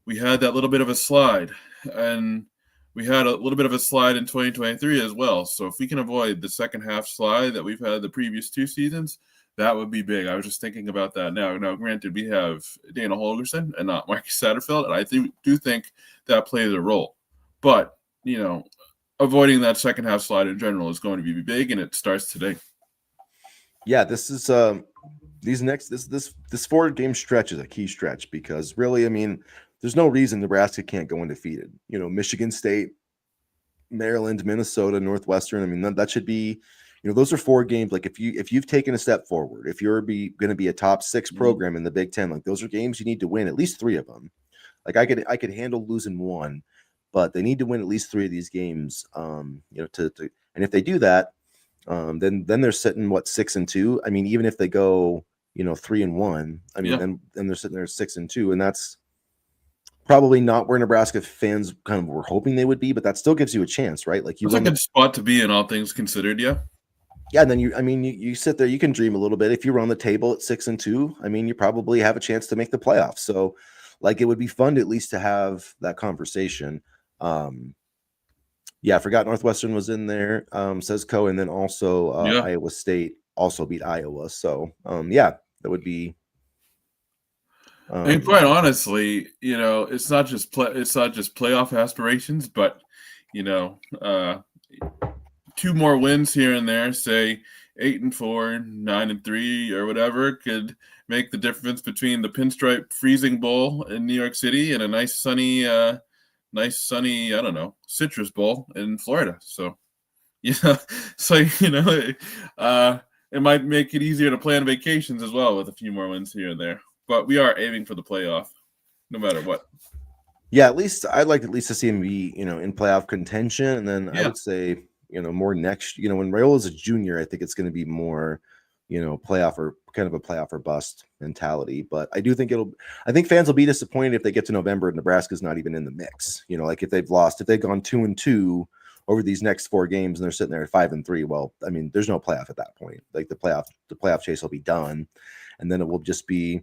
we had that little bit of a slide, and we had a little bit of a slide in 2023 as well. So if we can avoid the second half slide that we've had the previous 2 seasons, that would be big. I was just thinking about that now. Now, granted, we have Dana Holgerson and not Marcus Satterfield, and I do think that plays a role. But, avoiding that second half slide in general is going to be big, and it starts today. Yeah, this is this 4-game stretch is a key stretch because really, I mean, there's no reason Nebraska can't go undefeated. Michigan State, Maryland, Minnesota, Northwestern. I mean, that should be, those are 4 games. Like if you've taken a step forward, if you're going to be a top 6 program in the Big Ten, like those are games you need to win at least 3 of them. Like I could handle losing 1, but they need to win at least 3 of these games. And if they do that, then they're sitting 6-2. I mean, even if they go, 3-1, I mean, then they're sitting there 6-2, and that's probably not where Nebraska fans kind of were hoping they would be, but that still gives you a chance, right? Like it's a good spot to be in, all things considered. Yeah. Yeah, and then you sit there, you can dream a little bit. If you run the table at 6-2, I mean, you probably have a chance to make the playoffs. So, like, it would be fun to at least to have that conversation. Um, yeah, I forgot Northwestern was in there, says Co, and then also Yeah. Iowa State also beat Iowa. So, yeah, that would be. And quite honestly, it's not just playoff aspirations, but you know, uh, two more wins here and there, say 8-4, 9-3, or whatever, could make the difference between the Pinstripe Freezing Bowl in New York City and a nice sunny, I don't know, Citrus Bowl in Florida. So yeah, so uh, it might make it easier to plan vacations as well with a few more wins here and there. But we are aiming for the playoff, no matter what. Yeah, at least I'd like at least to see him be, in playoff contention. And then I Yeah. would say, more next, when Rayola's a junior, I think it's going to be more, playoff or kind of a playoff or bust mentality. But I do think I think fans will be disappointed if they get to November and Nebraska's not even in the mix. Like if they've gone 2-2 over these next 4 games and they're sitting there at 5-3. Well, I mean, there's no playoff at that point. Like the playoff chase will be done. And then it will just be,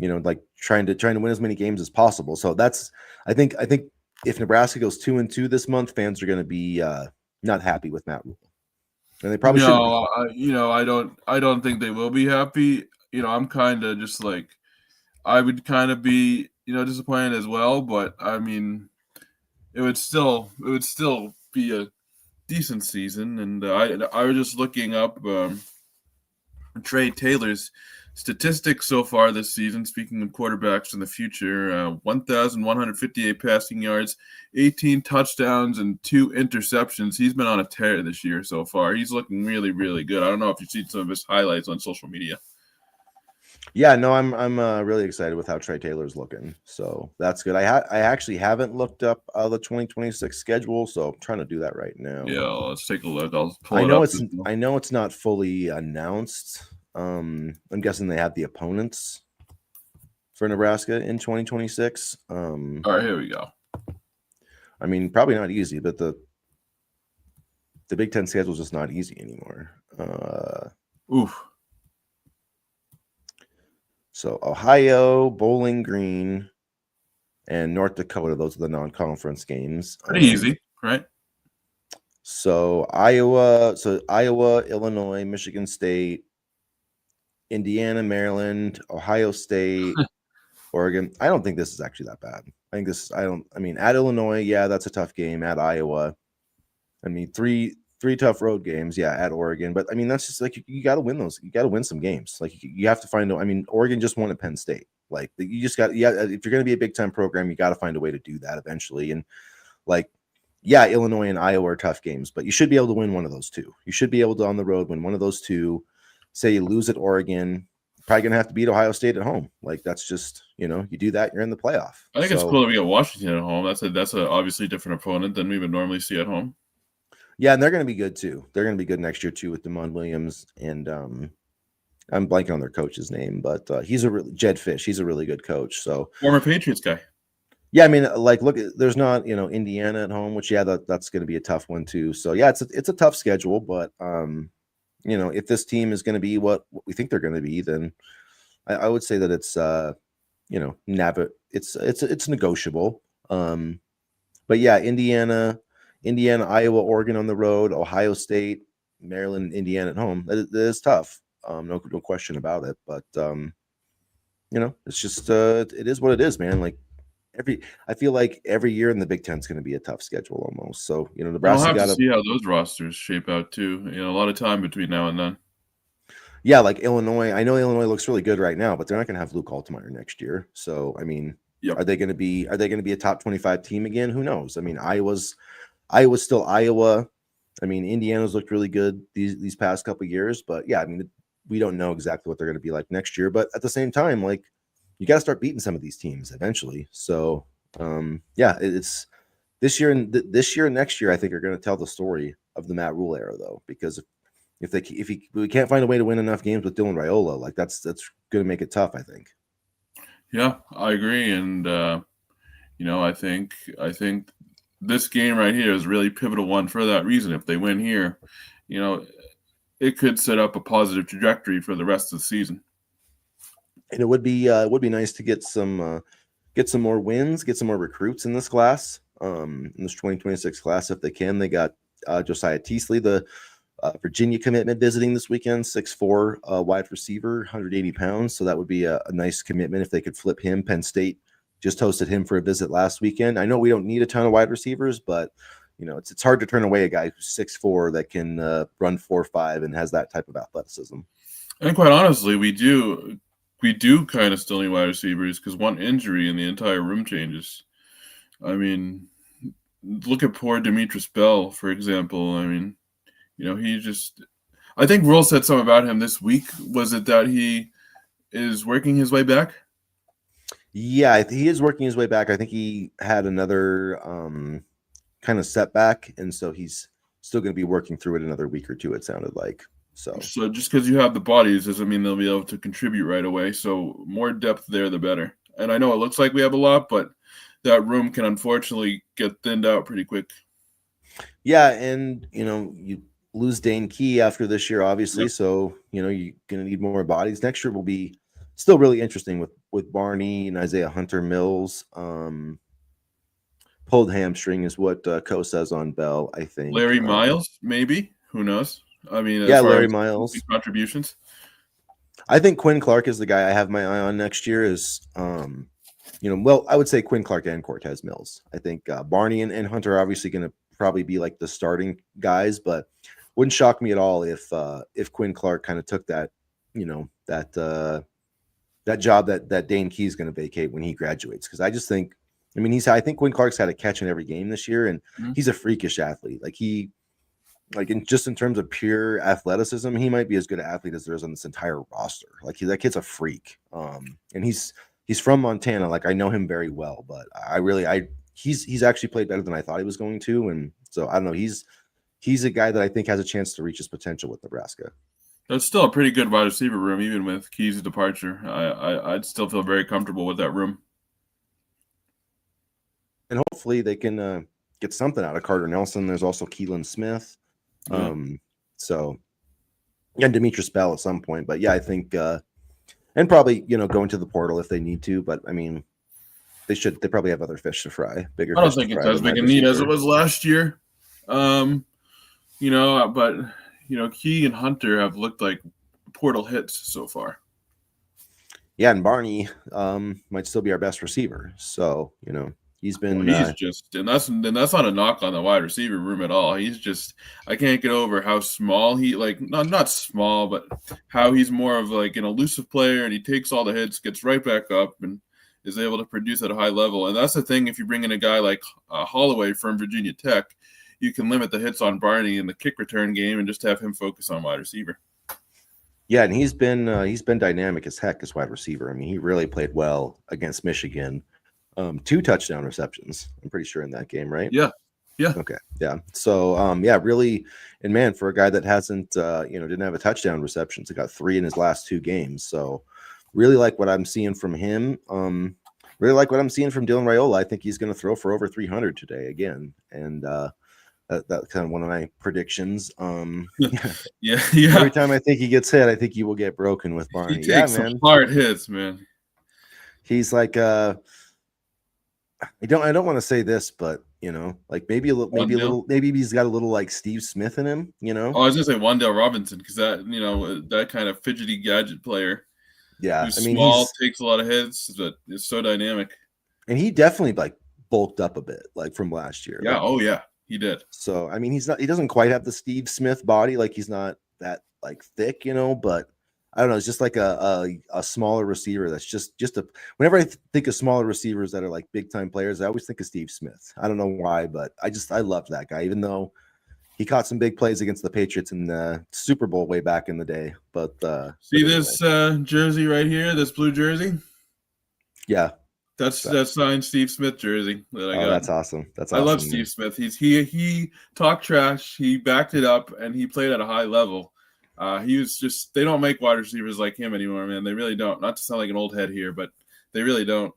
like trying to win as many games as possible. So I think if Nebraska goes 2-2 this month, fans are going to be not happy with Matt Rule, and they probably shouldn't be. No, I don't think they will be happy. I'm kind of just like I would kind of be, disappointed as well, but I mean, it would still be a decent season. And I was just looking up Trey Taylor's statistics so far this season. Speaking of quarterbacks in the future, 1,158 passing yards, 18 touchdowns, and 2 interceptions. He's been on a tear this year so far. He's looking really, really good. I don't know if you've seen some of his highlights on social media. Yeah, no, I'm really excited with how Trey Taylor's looking. So that's good. I actually haven't looked up the 2026 schedule, so I'm trying to do that right now. Yeah, let's take a look. I'll pull I it know up. it's not fully announced. I'm guessing they have the opponents for Nebraska in 2026. All right, here we go. I mean, probably not easy, but the Big Ten schedule is just not easy anymore. Oof. So Ohio, Bowling Green, and North Dakota. Those are the non-conference games. Pretty easy, right? So Iowa, Illinois, Michigan State, Indiana, Maryland, Ohio State, Oregon. I don't think this is actually that bad. I mean, at Illinois, yeah, that's a tough game. At Iowa, I mean, three tough road games, yeah, at Oregon. But I mean, that's just like you got to win those. You got to win some games. Like you have to find. I mean, Oregon just won at Penn State. Like you just got. Yeah, if you're going to be a Big Ten program, you got to find a way to do that eventually. And like, yeah, Illinois and Iowa are tough games, but you should be able to win one of those two. You should be able to on the road win one of those two. Say you lose at Oregon, probably gonna have to beat Ohio State at home. Like that's just you do that, you're in the playoff. I think it's cool that we get Washington at home. That's a obviously different opponent than we would normally see at home. Yeah, and they're going to be good too. They're going to be good next year too with Damon Williams and I'm blanking on their coach's name, but he's Jed Fish. He's a really good coach. So former Patriots guy. Yeah, I mean, like, look, there's not Indiana at home, which that's going to be a tough one too. So yeah, it's a tough schedule, but if this team is going to be what we think they're going to be, then I would say that it's it's negotiable. But yeah, Indiana, Iowa, Oregon on the road, Ohio State, Maryland, Indiana at home. That is tough. No question about it. But it's just it is what it is, man. Like I feel like every year in the Big Ten is going to be a tough schedule almost. So Nebraska We'll have to see how those rosters shape out too. A lot of time between now and then. Yeah, like Illinois. I know Illinois looks really good right now, but they're not going to have Luke Altmaier next year. So I mean, yep. Are they going to be a top 25 team again? Who knows? I mean, Iowa's still Iowa. I mean, Indiana's looked really good these past couple of years, but yeah, I mean, we don't know exactly what they're going to be like next year. But at the same time, like you got to start beating some of these teams eventually. So yeah, it's this year and next year, I think are going to tell the story of the Matt Rule era, though, because if we can't find a way to win enough games with Dylan Raiola, like that's going to make it tough, I think. Yeah, I agree, and I think this game right here is really pivotal one for that reason. If they win here, it could set up a positive trajectory for the rest of the season. And it would be nice to get some more wins, get some more recruits in this class, in this 2026 class if they can. They got Josiah Teasley, the Virginia commitment, visiting this weekend, 6'4", wide receiver, 180 pounds. So that would be a nice commitment if they could flip him. Penn State just hosted him for a visit last weekend. I know we don't need a ton of wide receivers, but it's hard to turn away a guy who's 6'4" that can run 4.5 and has that type of athleticism. And quite honestly, we do kind of still need wide receivers because one injury and the entire room changes. I mean, look at poor Demetrius Bell, for example. I mean, I think Rule said something about him this week. Was it that he is working his way back? Yeah, he is working his way back. I think he had another kind of setback, and so he's still going to be working through it another week or two, it sounded like. So just because you have the bodies doesn't mean they'll be able to contribute right away. So more depth there, the better. And I know it looks like we have a lot, but that room can unfortunately get thinned out pretty quick. Yeah, and you lose Dane Key after this year, obviously. Yep. So you're going to need more bodies. Next year will be still really interesting with Barney and Isaiah Hunter Mills. Pulled hamstring is what Co says on Bell, I think. Larry Miles, maybe. Who knows? I mean, yeah, Larry Miles contributions. I think Quinn Clark is the guy I have my eye on next year. Is well, I would say Quinn Clark and Cortez Mills. I think Barney and Hunter are obviously going to probably be like the starting guys, but wouldn't shock me at all if Quinn Clark kind of took that that job that Dane Key is going to vacate when he graduates. Because I just think, I think Quinn Clark's had a catch in every game this year, and he's a freakish athlete. In terms of pure athleticism, he might be as good an athlete as there is on this entire roster. That kid's a freak. And he's from Montana. I know him very well, but he's actually played better than I thought he was going to. And so I don't know. He's a guy that I think has a chance to reach his potential with Nebraska. That's still a pretty good wide receiver room, even with Key's departure. I'd still feel very comfortable with that room. And hopefully they can get something out of Carter Nelson. There's also Keelan Smith. Yeah. And Demetrius Bell at some point. But yeah, I think and probably, go into the portal if they need to. But they probably have other fish to fry. Bigger. I don't think it's as big a need as it was last year. But Key and Hunter have looked like portal hits so far. Yeah, and Barney might still be our best receiver. So, he's been and that's not a knock on the wide receiver room at all. He's just, I can't get over how small he, not small, but how he's more of an elusive player, and he takes all the hits, gets right back up, and is able to produce at a high level. And that's the thing, if you bring in a guy like Holloway from Virginia Tech, you can limit the hits on Barney in the kick return game and just have him focus on wide receiver. Yeah, and he's been dynamic as heck as wide receiver. He really played well against Michigan. 2 touchdown receptions, I'm pretty sure, in that game, right? Yeah. Okay. Yeah. So, really, and man, for a guy that hasn't, didn't have a touchdown receptions, he got 3 in his last 2 games. So, really like what I'm seeing from him. Really like what I'm seeing from Dylan Raiola. I think he's going to throw for over 300 today again, and that's kind of one of my predictions. Yeah. Every time I think he gets hit, I think he will get broken with Barney. He takes some hard hits, man. He's like I don't want to say this, but maybe he's got a little like Steve Smith in him, Oh, I was gonna say Wan'Dale Robinson, because that that kind of fidgety gadget player. Yeah, who's small, takes a lot of hits, but is so dynamic. And he definitely bulked up a bit from last year. Yeah, yeah, he did. So he doesn't quite have the Steve Smith body, he's not that thick, but I don't know. It's just a smaller receiver. That's just whenever I think of smaller receivers that are big time players, I always think of Steve Smith. I don't know why, but I loved that guy, even though he caught some big plays against the Patriots in the Super Bowl way back in the day. But see this jersey right here, this blue jersey? Yeah. That's signed Steve Smith jersey that I got. That's awesome. I love Steve Smith. He talked trash, he backed it up, and he played at a high level. He was just, they don't make wide receivers like him anymore, man. They really don't. Not to sound like an old head here, but they really don't.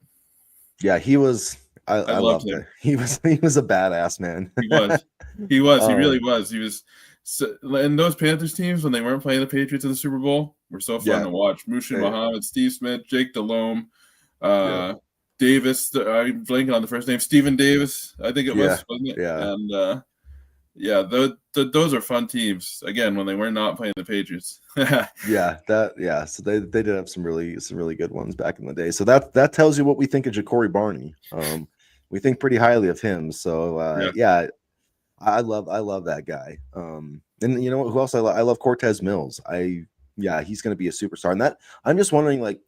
Yeah, he was. I loved him. He was a badass, man. He was. He really was. He was So, and those Panthers teams, when they weren't playing the Patriots in the Super Bowl, were so fun Yeah, to watch. Mushin yeah, Muhammad, Steve Smith, Jake Delhomme, yeah, Davis. I'm blanking on the first name. Stephen Davis, I think it yeah, was, wasn't it? yeah. And yeah, those are fun teams. Again, when they were not playing the Patriots. Yeah. So they did have some really good ones back in the day. So that tells you what we think of Ja'Cory Barney. We think pretty highly of him. So Yeah. yeah, I love that guy. And you know who else I love Cortez Mills. He's going to be a superstar. And that I'm just wondering, like,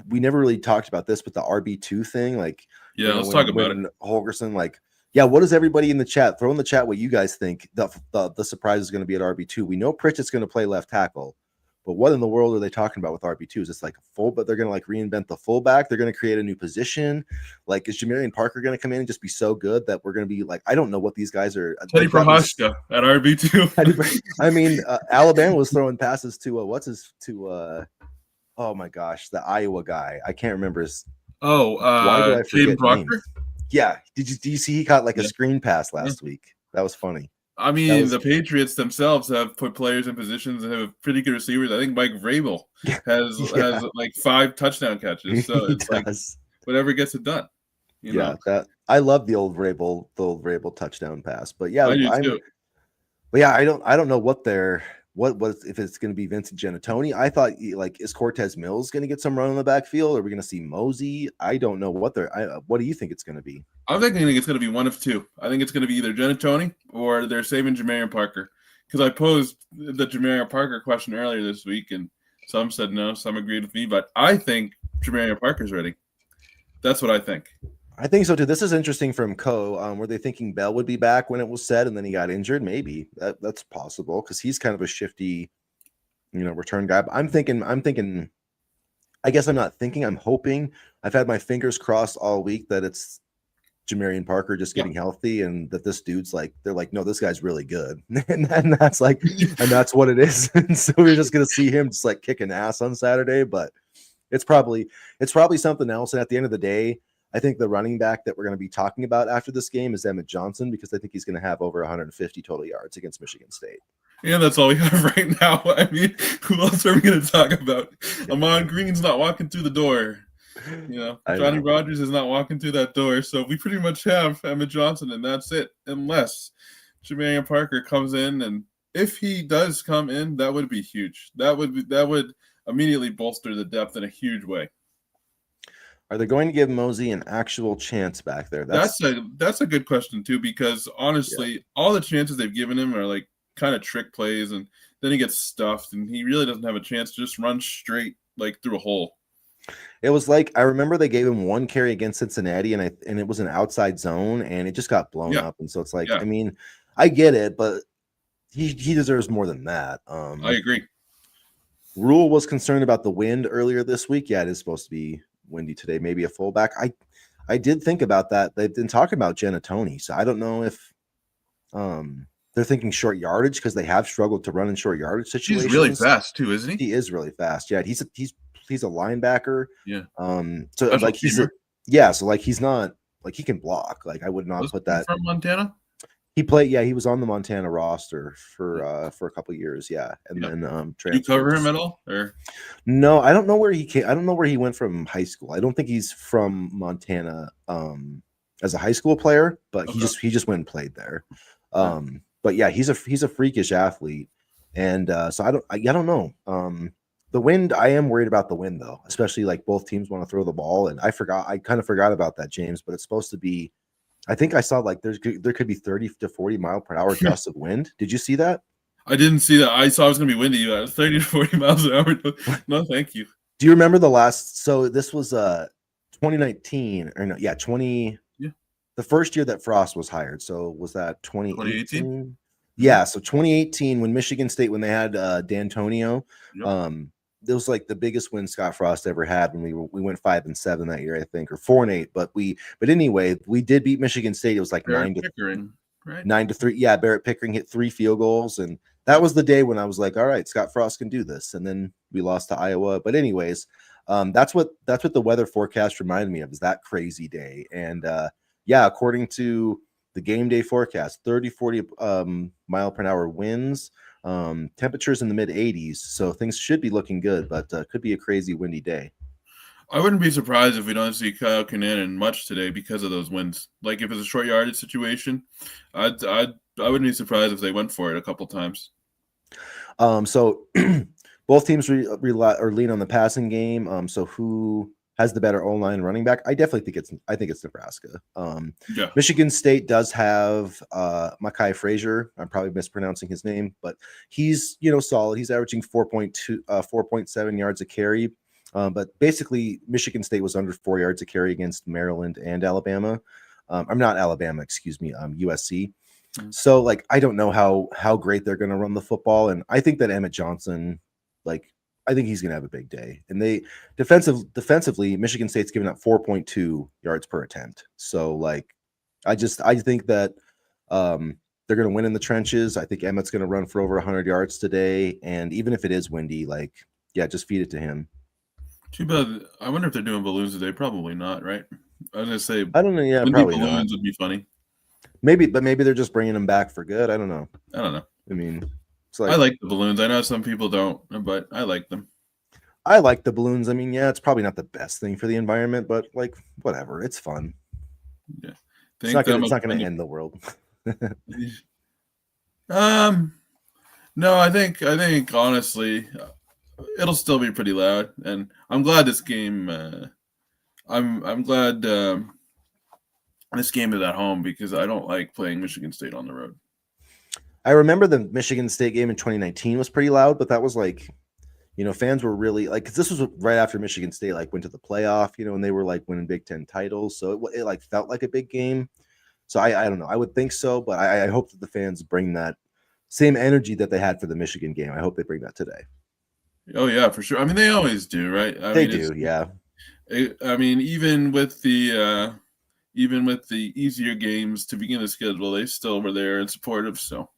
we never really talked about this, but the RB2 thing, like, Yeah, let's talk about it. when Holgerson, like, yeah, what does everybody in the chat throw in the chat what you guys think the surprise is going to be at RB2? We know Pritchett's going to play left tackle, but what in the world are they talking about with RB2? Is it's like a full, but they're going to like reinvent the fullback? They're going to create a new position. Like, is Jamarian Parker going to come in and just be so good that we're going to be like, I don't know what these guys are. Teddy Like, that was, Prohaska at RB2. I mean, Alabama was throwing passes to oh my gosh, the Iowa guy. I can't remember his. Why do I Caden forget names? Proctor. Yeah, did you see he caught like a Yeah. screen pass last week? That was funny. I mean, the Patriots themselves have put players in positions and have pretty good receivers. I think Mike Vrabel has like 5 touchdown catches. So it's like whatever gets it done. You know? That I love the old Vrabel touchdown pass. But yeah, I do too. But yeah, I don't know what if it's going to be Vincent Genatoni. I thought, like, is Cortez Mills going to get some run in the backfield? Are we going to see Mosey? I don't know what what do you think it's going to be? I'm thinking it's going to be one of two. I think it's going to be either Genatoni or they're saving Jamarian Parker. Because I posed the Jamarian Parker question earlier this week, and some said no, some agreed with me. But I think Jamarian Parker's ready. That's what I think. I think so too. This is interesting from Co. Were they thinking Bell would be back when it was said, and then he got injured? Maybe that's possible because he's kind of a shifty, return guy. But I'm thinking. I guess I'm not thinking. I'm hoping. I've had my fingers crossed all week that it's Jamarian Parker just getting healthy, and that this dude's like, they're like, no, this guy's really good, and that's like, and that's what it is. And so we're just gonna see him just like kicking ass on Saturday, but it's probably something else. And at the end of the day, I think the running back that we're going to be talking about after this game is Emmett Johnson, because I think he's going to have over 150 total yards against Michigan State. Yeah, that's all we have right now. I mean, who else are we going to talk about? Amon Green's not walking through the door. Johnny Rodgers is not walking through that door. So we pretty much have Emmett Johnson, and that's it. Unless Jamarian Parker comes in, and if he does come in, that would be huge. That would immediately bolster the depth in a huge way. Are they going to give Mosey an actual chance back there? That's a good question too, because honestly, all the chances they've given him are like kind of trick plays, and then he gets stuffed, and he really doesn't have a chance to just run straight like through a hole. It was like, I remember they gave him one carry against Cincinnati, and it was an outside zone, and it just got blown up. And so it's like, I mean, I get it, but he deserves more than that. I agree. Rule was concerned about the wind earlier this week. Yeah, it is supposed to be windy today, maybe a fullback. I did think about that. They've been talking about Genatoni, so I don't know if they're thinking short yardage, because they have struggled to run in short yardage situations. He's really fast too, isn't he? He is really fast. Yeah, he's a linebacker. Yeah. So like he's he's not like, he can block. Like, I would not put that from Montana. He played, he was on the Montana roster for a couple of years, and then transferred. You cover him at all, or no? I don't know where he came. I don't know where he went from high school. I don't think he's from Montana as a high school player, but he just went and played there. But yeah, he's a freakish athlete, and so I don't know. The wind, I am worried about the wind though, especially like both teams want to throw the ball, and I kind of forgot about that, James. But it's supposed to be. I think I saw like there could be 30 to 40 mile per hour gusts of wind. Did you see that? I didn't see that. I saw it was going to be windy. 30 to 40 miles an hour. No, thank you. Do you remember so this was 2019 or no? Yeah, 20. Yeah. The first year that Frost was hired. So was that 2018? Yeah. So 2018, when Michigan State, when they had D'Antonio, it was like the biggest win Scott Frost ever had when we went 5-7 that year, I think, or 4-8. But anyway, we did beat Michigan State. It was like Barrett Pickering, right? 9-3. Yeah, Barrett Pickering hit 3 field goals, and that was the day when I was like, all right, Scott Frost can do this. And then we lost to Iowa. But anyways, that's what the weather forecast reminded me of, is that crazy day. And according to the game day forecast, 30, 40 mile per hour winds, temperatures in the mid 80s. So things should be looking good, but could be a crazy windy day. I wouldn't be surprised if we don't see Kyle Kinnanen much today because of those winds. Like if it's a short yardage situation, I wouldn't be surprised if they went for it a couple times. So both teams rely or lean on the passing game. So who has the better O-line running back? I think it's Nebraska. Yeah. Michigan State does have Mekhi Frazier. I'm probably mispronouncing his name, but he's solid. He's averaging 4.7 yards a carry. But basically, Michigan State was under 4 yards a carry against Maryland and Alabama. I'm not Alabama, excuse me, USC. So, like, I don't know how great they're going to run the football, and I think that Emmett Johnson, I think he's going to have a big day. And they defensively, Michigan State's giving up 4.2 yards per attempt. So, like, I think that they're going to win in the trenches. I think Emmett's going to run for over 100 yards today, and even if it is windy, just feed it to him. Too bad. I wonder if they're doing balloons today. Probably not, right? I was gonna say. I don't know. Yeah, probably balloons would be funny. Maybe they're just bringing them back for good. I don't know. I mean, I like the balloons. I know some people don't, but I like them. I like the balloons. I mean, yeah, it's probably not the best thing for the environment, but whatever, it's fun. Yeah, it's not going to end the world. No, I think honestly, it'll still be pretty loud, and I'm glad this game. I'm glad this game is at home because I don't like playing Michigan State on the road. I remember the Michigan State game in 2019 was pretty loud, but that was fans were really because this was right after Michigan State went to the playoff, and they were winning Big Ten titles, so it felt like a big game. So I don't know. I would think so, but I hope that the fans bring that same energy that they had for the Michigan game. I hope they bring that today. Oh yeah, for sure. I mean, they always do, right? They do, yeah. I mean, even with the easier games to begin the schedule, they still were there and supportive. So,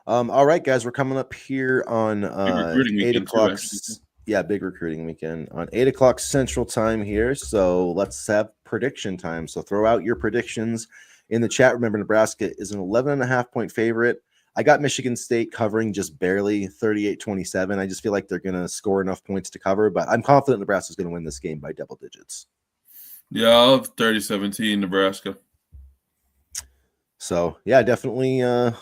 all right, guys, we're coming up here on 8 o'clock. Big recruiting weekend on 8 o'clock Central Time here. So let's have prediction time. So throw out your predictions in the chat. Remember, Nebraska is an 11.5-point favorite. I got Michigan State covering just barely 38-27. I just feel like they're going to score enough points to cover, but I'm confident Nebraska's going to win this game by double digits. Yeah, I'll have 30-17 Nebraska. So, yeah, definitely got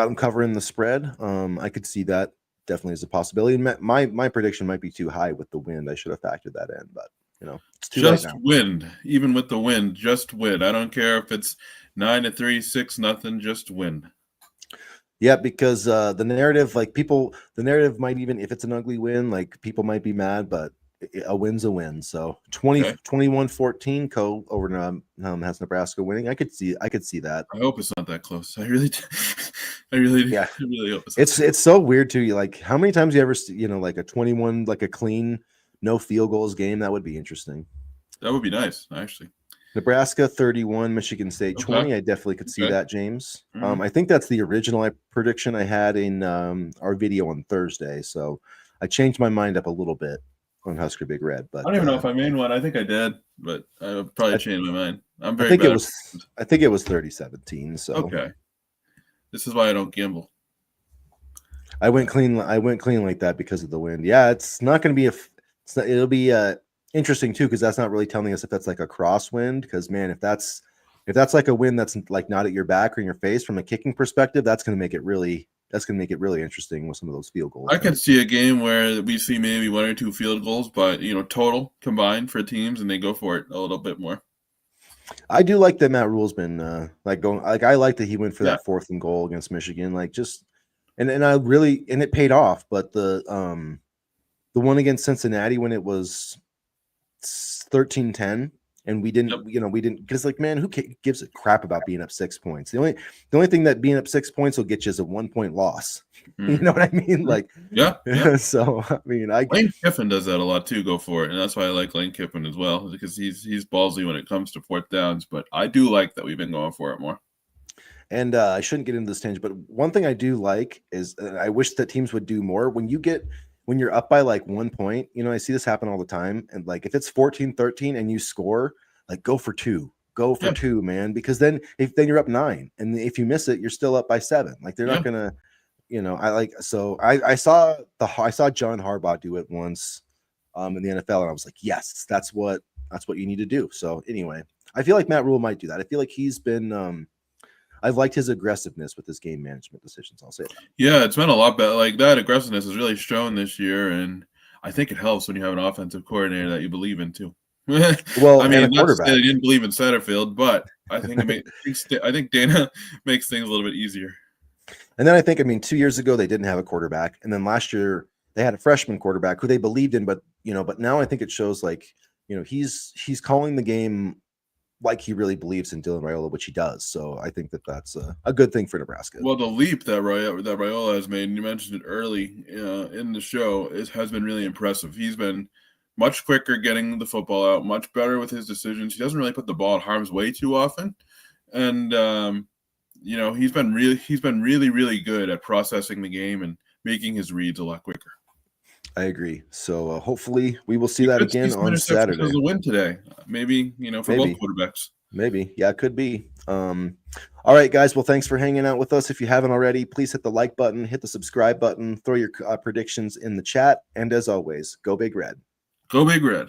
them covering the spread. I could see that definitely as a possibility. My prediction might be too high with the wind. I should have factored that in, but, it's too just late now. Wind. Even with the wind, just wind. I don't care if it's 9-3, 6-0, just win. Yeah, because the narrative, the narrative might even, if it's an ugly win, people might be mad, but a win's a win. So 21-14 over has Nebraska winning. I could see that. I hope it's not that close. I really yeah. I really hope it's so weird too. How many times you ever see, a 21, a clean, no field goals game? That would be interesting. That would be nice, actually. Nebraska 31, Michigan State 20. I definitely could see that, James. I think that's the original prediction I had in our video on Thursday. So I changed my mind up a little bit on Husker Big Red. But I don't even know if I made one. I think I did, but I probably changed my mind. I'm very I think it was 30-17. So okay. This is why I don't gamble. I went clean like that because of the wind. Yeah, it's not going to be it'll be interesting too, because that's not really telling us if that's a crosswind. Because man, if that's a wind that's not at your back or in your face from a kicking perspective, that's going to make it really interesting with some of those field goals. I could see a game where we see maybe 1 or 2 field goals, but total combined for teams, and they go for it a little bit more. I do like that Matt Rule's been going. I like that he went for that 4th and goal against Michigan. And it paid off. But the one against Cincinnati when it was 13-10 and we didn't because man, who gives a crap about being up 6 points? The only thing that being up 6 points will get you is a 1-point loss. You know what I mean? Yeah. So I mean, Lane Kiffin does that a lot too. Go for it, and that's why I like Lane Kiffin as well, because he's ballsy when it comes to 4th downs. But I do like that we've been going for it more. And I shouldn't get into this tangent, but one thing I do like is I wish that teams would do more when you're up by 1 point. I see this happen all the time. And if it's 14-13 and you score, go for 2. Go for 2, man, because then you're up 9, and if you miss it, you're still up by 7. Like they're not gonna, I saw John Harbaugh do it once in the NFL, and I was like, yes, that's what you need to do. So anyway, I feel like Matt Rule might do that. I feel like he's been I've liked his aggressiveness with his game management decisions. I'll say that. Yeah, it's been a lot better. Like that aggressiveness is really shown this year, and I think it helps when you have an offensive coordinator that you believe in too. Well, I mean, and a not to say quarterback. they didn't believe in Satterfield, but I think I think Dana makes things a little bit easier. And then I think, 2 years ago they didn't have a quarterback, and then last year they had a freshman quarterback who they believed in, but now I think it shows he's calling the game like he really believes in Dylan Raiola, which he does. So I think that's a good thing for Nebraska. Well, the leap that Raiola has made, and you mentioned it early in the show, has been really impressive. He's been much quicker getting the football out, much better with his decisions. He doesn't really put the ball in harm's way too often, and he's been really, really good at processing the game and making his reads a lot quicker. I agree. So hopefully we will see that again on Saturday. Because of the win today, maybe for both quarterbacks. Maybe, yeah, it could be. All right, guys. Well, thanks for hanging out with us. If you haven't already, please hit the like button, hit the subscribe button, throw your predictions in the chat, and as always, go Big Red. Go Big Red.